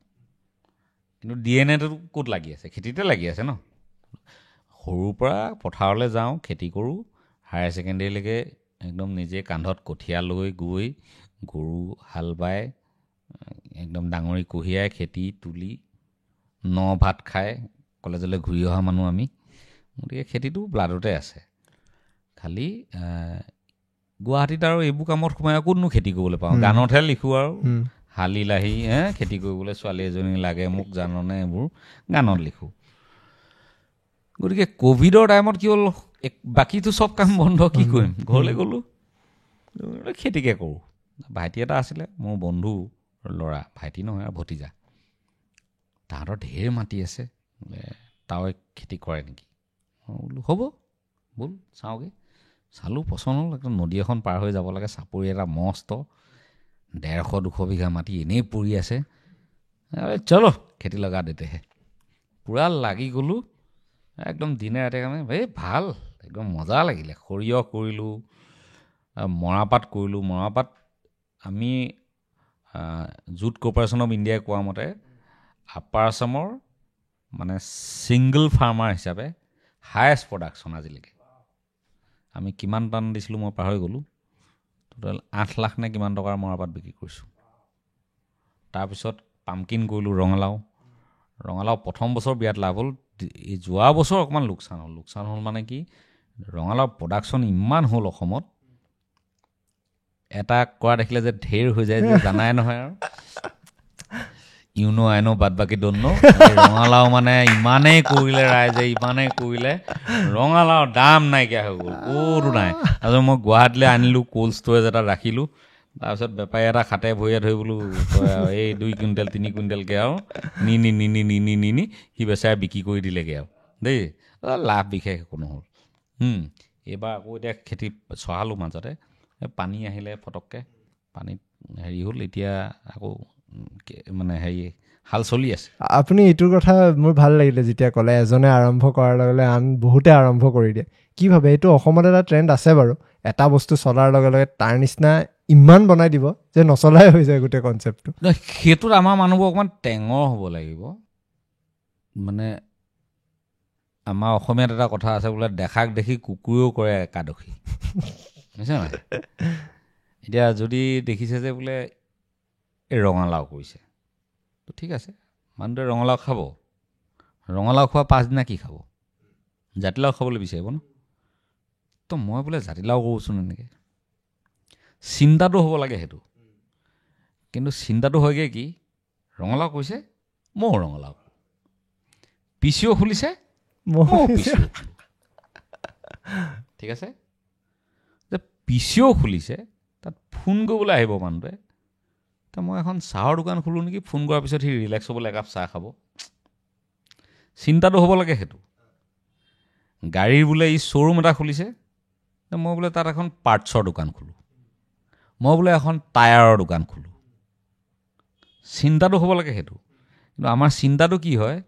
কিন্তু DNA-টো ক'ত লাগি আছে খেতিতে লাগি আছে ন সৰুৰ পৰা পথাৰলৈ যাওঁ খেতি কৰোঁ হায়াৰ ছেকেণ্ডেৰীলৈকে একদম নিজে কান্ধত কঠীয়া লৈ গৈ গৰু হাল বাই একদম ডাঙৰি কঢ়িয়াই খেতি তুলি ভাত খাই কলেজলৈ ঘূৰি অহা মানুহ আমি গতিকে খেতিটো ব্লাডতে আছে খালি গুৱাহাটীত আৰু এইবোৰ কামত সোমাই ক'তনো খেতি কৰিবলৈ পাওঁ গানতহে লিখোঁ আৰু হালি লাহি খেতি কৰিবলৈ ছোৱালী এজনী লাগে মোক জাননে এইবোৰ গানত লিখোঁ গতিকে ক'ভিডৰ টাইমত কি হ'ল বাকীটো চব কাম বন্ধ, কি কৰিম, ঘৰলৈ গ'লোঁ, খেতিকে কৰোঁ। ভাইটি এটা আছিলে মোৰ বন্ধু ল'ৰা, ভাইটি নহয় আৰু ভতিজা, তাহাঁতৰ ঢেৰ মাটি আছে, বোলে তাৱে খেতি কৰে নেকি? মই বোলো হ'ব ব'ল চাওঁগৈ। চালোঁ, পচন্দ হ'ল। একদম নদী এখন পাৰ হৈ যাব লাগে, চাপৰি এটা মস্ত, 150-200 বিঘা মাটি এনেই পৰি আছে। চলো খেতি লগা দেতেহে পূৰা লাগি গ'লোঁ, একদম দিনে ৰাতিয়ে কামে। ভাল, একদম মজা লাগিলে। সৰিয়হ কৰিলোঁ, মৰাপাট কৰিলোঁ। মৰাপাট আমি জুট কৰ্পৰেশ্যন অফ ইণ্ডিয়াই কোৱা মতে আপাৰ আছামৰ মানে ছিংগল ফাৰ্মাৰ হিচাপে হায়েষ্ট প্ৰডাকশ্যন আজিলৈকে। আমি কিমান টান দিছিলোঁ মই পাহৰি গ'লোঁ, টোটেল 8 লাখ নে কিমান টকাৰ মৰাপাট বিক্ৰী কৰিছোঁ। তাৰপিছত পামকিন কৰিলোঁ, ৰঙালাও প্ৰথম বছৰ বিৰাট লাভ হ'ল। এই যোৱা বছৰ অকণমান লোকচান হ'ল মানে কি, ৰঙালাও প্ৰডাকশ্যন ইমান হ'ল অসমত, এটা কৰা দেখিলে যে ঢেৰ হৈ যায় যে, জানাই নহয় আৰু আইনো বাদ বাকী দন ন। ৰঙালাও মানে ইমানেই কৰিলে ৰাইজে, ইমানেই কৰিলে, ৰঙালাও দাম নাইকিয়া হৈ গ'ল, ক'তো নাই। তাৰপিছত মই গুৱাহাটীলৈ আনিলোঁ, ক'ল্ড ষ্ট'ৰেজ এটা ৰাখিলোঁ। তাৰপিছত বেপাৰী এটা খাতে ভৰিয়ে ধৰি বোলো এই 2 কুইণ্টেল 3 কুইণ্টেলকৈ আৰু নি সি বেচাৰে বিক্ৰী কৰি দিলেগৈ আৰু দেই। লাভ বিশেষ একো নহ'ল। এইবাৰ আকৌ এতিয়া খেতি চহালোঁ মাজতে, পানী আহিলে ফটককৈ, পানীত হেৰি হ'ল, এতিয়া আকৌ মানে হেৰি হাল চলি আছে। আপুনি এইটোৰ কথা মোৰ ভাল লাগিলে যেতিয়া ক'লে এজনে আৰম্ভ কৰাৰ লগে লগে আন বহুতে আৰম্ভ কৰি দিয়ে। কি ভাবে, এইটো অসমত এটা ট্ৰেণ্ড আছে বাৰু, এটা বস্তু চলাৰ লগে লগে তাৰ নিচিনা ইমান বনাই দিব যে নচলাই হৈ যায় গোটেই কনচেপ্টটো। সেইটোত আমাৰ মানুহবোৰ অকণমান টেঙৰ হ'ব লাগিব। মানে আমাৰ অসমীয়াত এটা কথা আছে বোলে, দেখাক দেখি কুকুৰেও কৰে একাদশী, বুজিছে নাই? এতিয়া যদি দেখিছে যে বোলে এই ৰঙালাও কৰিছে, তো ঠিক আছে, মানুহটোৱে ৰঙালাও খাব, ৰঙালাও খোৱা 5 দিনা কি খাব? জাতিলাও খাবলৈ বিচাৰিব ন। তো মই বোলে জাতিলাও কৰোঁচোন এনেকৈ, চিন্তাটো হ'ব লাগে সেইটো। কিন্তু চিন্তাটো হয়গৈ কি, ৰঙালাও কৰিছে ময়ো ৰঙালাও, পিচিও খুলিছে ময়ো পিচিও খুলোঁ, ঠিক আছে। যে পিচিও খুলিছে, তাত ফোন কৰিবলৈ আহিব মানুহটোৱে, তো মই এখন চাহৰ দোকান খোলোঁ নেকি, ফোন কৰাৰ পিছত সি ৰিলেক্স হ'বলৈ একাপ চাহ খাব। চিন্তাটো হ'ব লাগে সেইটো। গাড়ীৰ বোলে ই শ্ব'ৰুম এটা খুলিছে, মই বোলে তাত এখন পাৰ্টছৰ দোকান খোলোঁ, মই বোলে এখন টায়াৰৰ দোকান খোলোঁ। চিন্তাটো হ'ব লাগে সেইটো। কিন্তু আমাৰ চিন্তাটো কি হয়,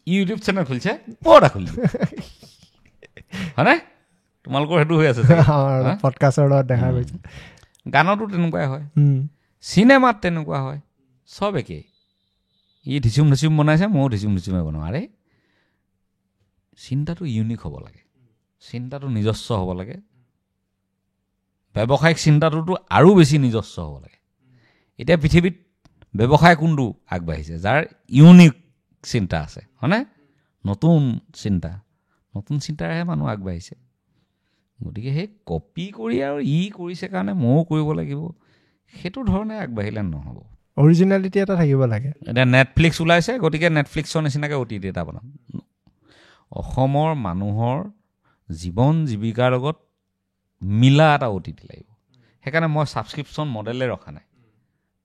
ইউটিউব চেনেল খুলিছে বৰ এটা খুলিলোঁ, হয়নে? তোমালোকৰ সেইটো হৈ আছে পডকাষ্টৰ লগত দেখা গৈছে। গানতো তেনেকুৱাই হয়, চিনেমাত তেনেকুৱা হয়, চব একেই। ই ধিচুম ধিচুম বনাইছে, ময়ো ধিচুম ধিচুমে বনাওঁ। আৰে চিন্তাটো ইউনিক হ'ব লাগে, চিন্তাটো নিজস্ব হ'ব লাগে। ব্যৱসায়িক চিন্তাটোতো আৰু বেছি নিজস্ব হ'ব লাগে। এতিয়া পৃথিৱীত ব্যৱসায় কোনটো আগবাঢ়িছে? যাৰ ইউনিক চিন্তা আছে, হয়নে? নতুন চিন্তাৰেহে মানুহ আগবাঢ়িছে। গতিকে সেই কপি কৰি আৰু ই কৰিছে কাৰণে ময়ো কৰিব লাগিব, সেইটো ধৰণে আগবাঢ়িলে নহ'ব। অৰিজিনেলিটি এটা থাকিব লাগে। এতিয়া নেটফ্লিক্স ওলাইছে, গতিকে নেটফ্লিক্সৰ নিচিনাকৈ OTT এটা বনাম। অসমৰ মানুহৰ জীৱন জীৱিকাৰ লগত মিলা এটা OTT লাগিব। সেইকাৰণে মই ছাবস্ক্ৰিপশ্যন মডেলে ৰখা নাই।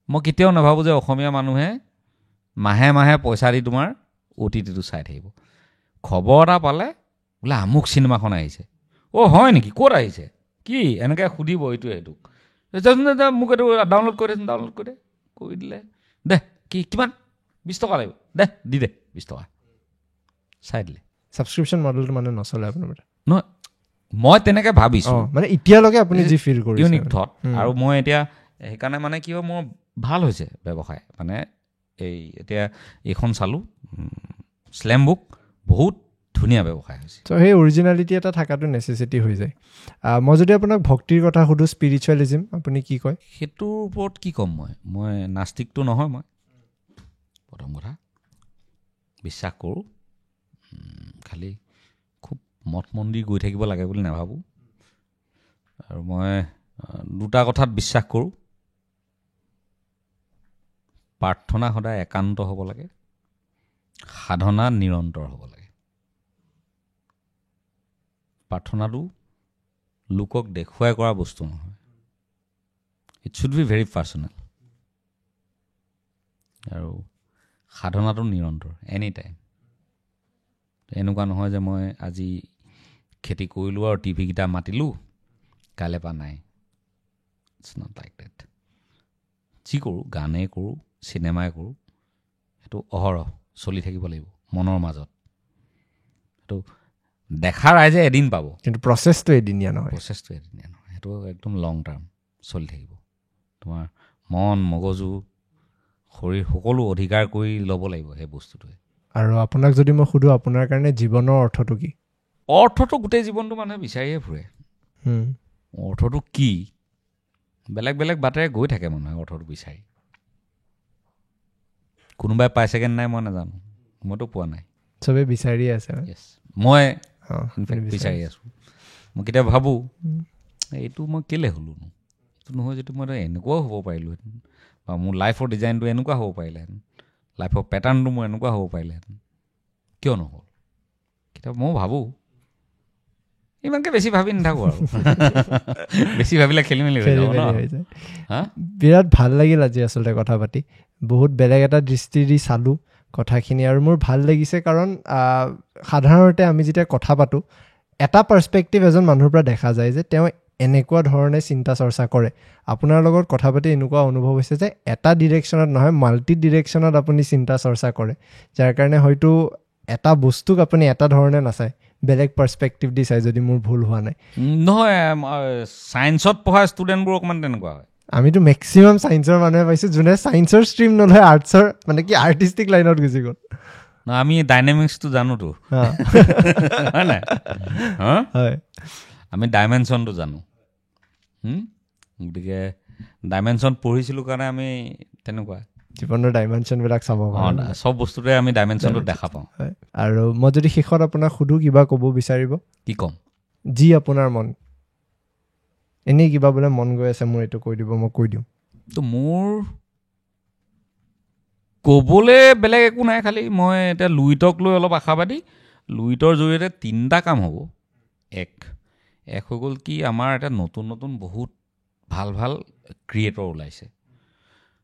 মই কেতিয়াও নাভাবোঁ যে অসমীয়া মানুহে মাহে মাহে পইচা দি তোমাৰ OTTটো চাই থাকিব। খবৰ এটা পালে বোলে আমুক চিনেমাখন আহিছে, হয় নেকি, ক'ত আহিছে, কি, এনেকৈ সুধিব এইটোৱে সেইটোক। মোক এইটো ডাউনলোড কৰি দেচোন, ডাউনলোড কৰি দে, কৰি দিলে দে, কিমান 20 টকা লাগিব, দি দে 20 টকা, চাই দিলে। ছাবস্ক্ৰিপশ্যন মডেলটো মানে নচলে আপোনাৰ নহয়, মই তেনেকৈ ভাবিছোঁ, মানে এতিয়ালৈকে আপুনি যি ফিল কৰিছে ইউনিক থট। আৰু মই এতিয়া সেইকাৰণে মানে কি হয়, মোৰ ভাল হৈছে ব্যৱসায়। মানে এতিয়া এইখন চালোঁ, স্লেম বুক, বহুত ধুনীয়া ব্যৱসায় হৈছে। ত' সেই অৰিজিনেলিটি এটা থকাটো নেচেচিটি হৈ যায়। মই যদি আপোনাক ভক্তিৰ কথা সুধোঁ, স্পিৰিচুৱেলিজিম, আপুনি কি কয়? সেইটোৰ ওপৰত কি ক'ম, মই নাস্তিকটো নহয়। মই প্ৰথম কথা বিশ্বাস কৰোঁ, খালি খুব মঠ মন্দিৰ গৈ থাকিব লাগে বুলি নাভাবোঁ। আৰু মই 2টা কথাত বিশ্বাস কৰোঁ, প্ৰাৰ্থনা সদায় একান্ত হ'ব লাগে, সাধনা নিৰন্তৰ হ'ব লাগে। প্ৰাৰ্থনাটো লোকক দেখুৱাই কৰা বস্তু নহয়। It should be very personal. আৰু সাধনাটো নিৰন্তৰ, এনি টাইম। এনেকুৱা নহয় যে মই আজি খেতি কৰিলোঁ আৰু টিভিকেইটা মাতিলোঁ, কাইলৈ পৰা নাই। It's not like that. যি কৰোঁ, গানেই কৰোঁ, চিনেমাই কৰোঁ, সেইটো অহৰহ চলি থাকিব লাগিব মনৰ মাজত। সেইটো দেখা ৰাইজে এদিন পাব, কিন্তু প্ৰচেছটো এদিনীয়া নহয়। প্ৰচেছটো এদিনীয়া নহয়, সেইটো একদম লং টাৰ্ম চলি থাকিব। তোমাৰ মন, মগজু, শৰীৰ সকলো অধিকাৰ কৰি ল'ব লাগিব সেই বস্তুটোৱে। আৰু আপোনাক যদি মই সুধোঁ, আপোনাৰ কাৰণে জীৱনৰ অৰ্থটো কি? অৰ্থটো গোটেই জীৱনটো মানুহে বিচাৰিয়ে ফুৰে। অৰ্থটো কি? বেলেগ বেলেগ বাটেৰে গৈ থাকে মানুহে অৰ্থটো বিচাৰি। কোনোবাই পাইছেগৈ নাই মই নাজানো, মইতো পোৱা নাই। চবেই বিচাৰি আছে। মই বিচাৰি আছোঁ। মই কেতিয়াবা ভাবোঁ এইটো মই কেলৈ হ'লোনো? এইটো নহয় যিটো মই এনেকুৱাও হ'ব পাৰিলোঁহেঁতেন, বা মোৰ লাইফৰ ডিজাইনটো এনেকুৱা হ'ব পাৰিলেহেঁতেন, লাইফৰ পেটাৰ্ণটো মোৰ এনেকুৱা হ'ব পাৰিলেহেঁতেন, কিয় নহ'ল? কেতিয়াবা ময়ো ভাবোঁ। ইমানকৈ বেছি ভাবি নাথাকোঁ আৰু। বেছি ভাবিলে খেলি মেলি হৈ যাব ন। বিৰাট ভাল লাগিল আজি আচলতে কথা পাতি। বহুত বেলেগ এটা দৃষ্টি দি চালোঁ কথাখিনি, আৰু মোৰ ভাল লাগিছে কাৰণ সাধাৰণতে আমি যেতিয়া কথা পাতোঁ, এটা পাৰ্চপেক্টিভ এজন মানুহৰ পৰা দেখা যায় যে তেওঁ এনেকুৱা ধৰণে চিন্তা চৰ্চা কৰে। আপোনাৰ লগত কথা পাতি এনেকুৱা অনুভৱ হৈছে যে এটা ডিৰেকশ্যনত নহয়, মাল্টি ডিৰেকশ্যনত আপুনি চিন্তা চৰ্চা কৰে, যাৰ কাৰণে হয়তো এটা বস্তুক আপুনি এটা ধৰণে নাচায়, বেলেগ পাৰ্চপেক্টিভ দি চাই, যদি মোৰ ভুল হোৱা নাই। নহয়, ছায়েন্সত পঢ়া ষ্টুডেণ্টবোৰ অকণমান তেনেকুৱা হয়। আমিতো মেক্সিমাম ছায়েন্সৰ মানুহে পাইছোঁ যোনে ছায়েন্সৰ ষ্ট্ৰীম নলয়, আৰ্টছৰ মানে কি আৰ্টিষ্টিক লাইনত গুচি গ'ল। আমি ডাইনামিক্সটো জানোতো, হয় নাই? হয়, আমি ডাইমেনশ্যনটো জানো। গতিকে ডাইমেনশ্যন পঢ়িছিলোঁ কাৰণে আমি তেনেকুৱা জীৱনৰ ডাইমেনশ্যনবিলাক চাব পাৰোঁ। চব বস্তুতে আমি ডাইমেনশ্যনটো দেখা পাওঁ। আৰু মই যদি শেষত আপোনাক সুধোঁ, কিবা ক'ব বিচাৰিব? কি ক'ম? যি আপোনাৰ মন, এনেই কিবা বোলে মন গৈ আছে মোৰ এইটো কৈ দিব, মই কৈ দিওঁ। তো মোৰ ক'বলৈ বেলেগ একো নাই, খালি মই এতিয়া লুইটক লৈ অলপ আশাবাদী। লুইটৰ জৰিয়তে 3টা কাম হ'ব। এক হৈ গ'ল কি, আমাৰ এটা নতুন নতুন বহুত ভাল ভাল ক্ৰিয়েটৰ ওলাইছে।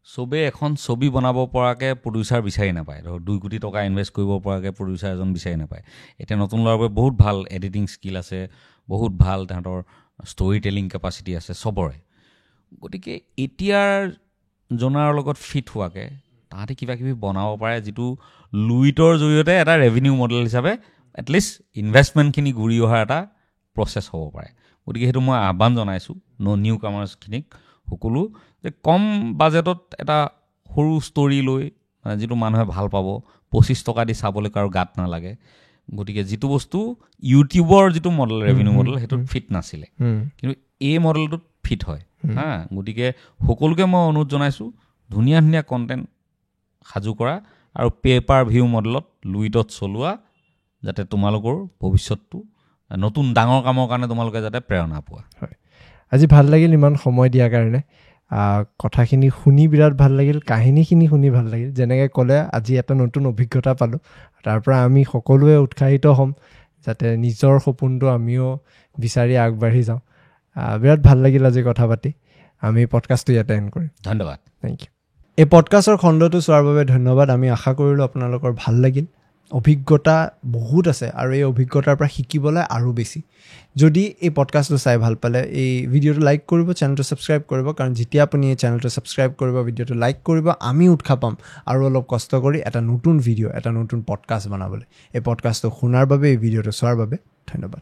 চবেই এখন ছবি বনাব পৰাকৈ প্ৰডিউচাৰ বিচাৰি নাপায়। ধৰক 2 কোটি টকা ইনভেষ্ট কৰিব পৰাকৈ প্ৰডিউচাৰ এজন বিচাৰি নাপায়। এতিয়া নতুন ল'ৰাবোৰে বহুত ভাল এডিটিং স্কিল আছে, বহুত ভাল তাহাঁতৰ ষ্টৰি টেলিং কেপাচিটি আছে চবৰে। গতিকে এতিয়াৰ জনাৰ লগত ফিট হোৱাকৈ তাহাঁতে কিবা কিবি বনাব পাৰে, যিটো লুইটৰ জৰিয়তে এটা ৰেভিনিউ মডেল হিচাপে এটলিষ্ট ইনভেষ্টমেণ্টখিনি ঘূৰি অহাৰ এটা প্ৰচেছ হ'ব পাৰে। গতিকে সেইটো মই আহ্বান জনাইছোঁ নিউ কামাৰ্ছখিনিক সকলো, যে কম বাজেটত এটা সৰু ষ্টৰি লৈ, মানে যিটো মানুহে ভাল পাব, 25 টকা দি চাবলৈ কাৰো গাত নালাগে। গতিকে যিটো বস্তু ইউটিউবৰ যিটো মডেল, ৰেভিনিউ মডেল, সেইটোত ফিট নাছিলে, কিন্তু এই মডেলটোত ফিট হয়। গতিকে সকলোকে মই অনুৰোধ জনাইছোঁ, ধুনীয়া ধুনীয়া কণ্টেণ্ট সাজু কৰা আৰু পেপাৰ ভিউ মডেলত লুইটত চলোৱা, যাতে তোমালোকৰ ভৱিষ্যতটো নতুন ডাঙৰ কামৰ কাৰণে তোমালোকে যাতে প্ৰেৰণা পোৱা। হয়, আজি ভাল লাগিল ইমান সময় দিয়াৰ কাৰণে। কথাখিনি শুনি বিৰাট ভাল লাগিল, কাহিনীখিনি শুনি ভাল লাগিল। যেনেকৈ ক'লে, আজি এটা নতুন অভিজ্ঞতা পালোঁ। তাৰ পৰা আমি সকলোৱে উৎসাহিত হ'ম যাতে নিজৰ সপোনটো আমিও বিচাৰি আগবাঢ়ি যাওঁ। বিৰাট ভাল লাগিল আজি কথা পাতি। আমি পডকাষ্টটো ইয়াতে এণ্ড কৰিম। ধন্যবাদ। Thank you. এই পডকাষ্টৰ খণ্ডটো চোৱাৰ বাবে ধন্যবাদ। আমি আশা কৰিলোঁ আপোনালোকৰ ভাল লাগিল। অভিজ্ঞতা বহুত আছে আৰু এই অভিজ্ঞতাৰ পৰা শিকিবলৈ আৰু বেছি। যদি এই পডকাষ্টটো চাই ভাল পালে, এই ভিডিঅ'টো লাইক কৰিব, চেনেলটো ছাবস্ক্ৰাইব কৰিব, কাৰণ যেতিয়া আপুনি এই চেনেলটো ছাবস্ক্ৰাইব কৰিব, ভিডিঅ'টো লাইক কৰিব, আমি উৎসাহ পাম আৰু অলপ কষ্ট কৰি এটা নতুন ভিডিঅ', এটা নতুন পডকাষ্ট বনাবলৈ। এই পডকাষ্টটো শুনাৰ বাবে, এই ভিডিঅ'টো চোৱাৰ বাবে ধন্যবাদ।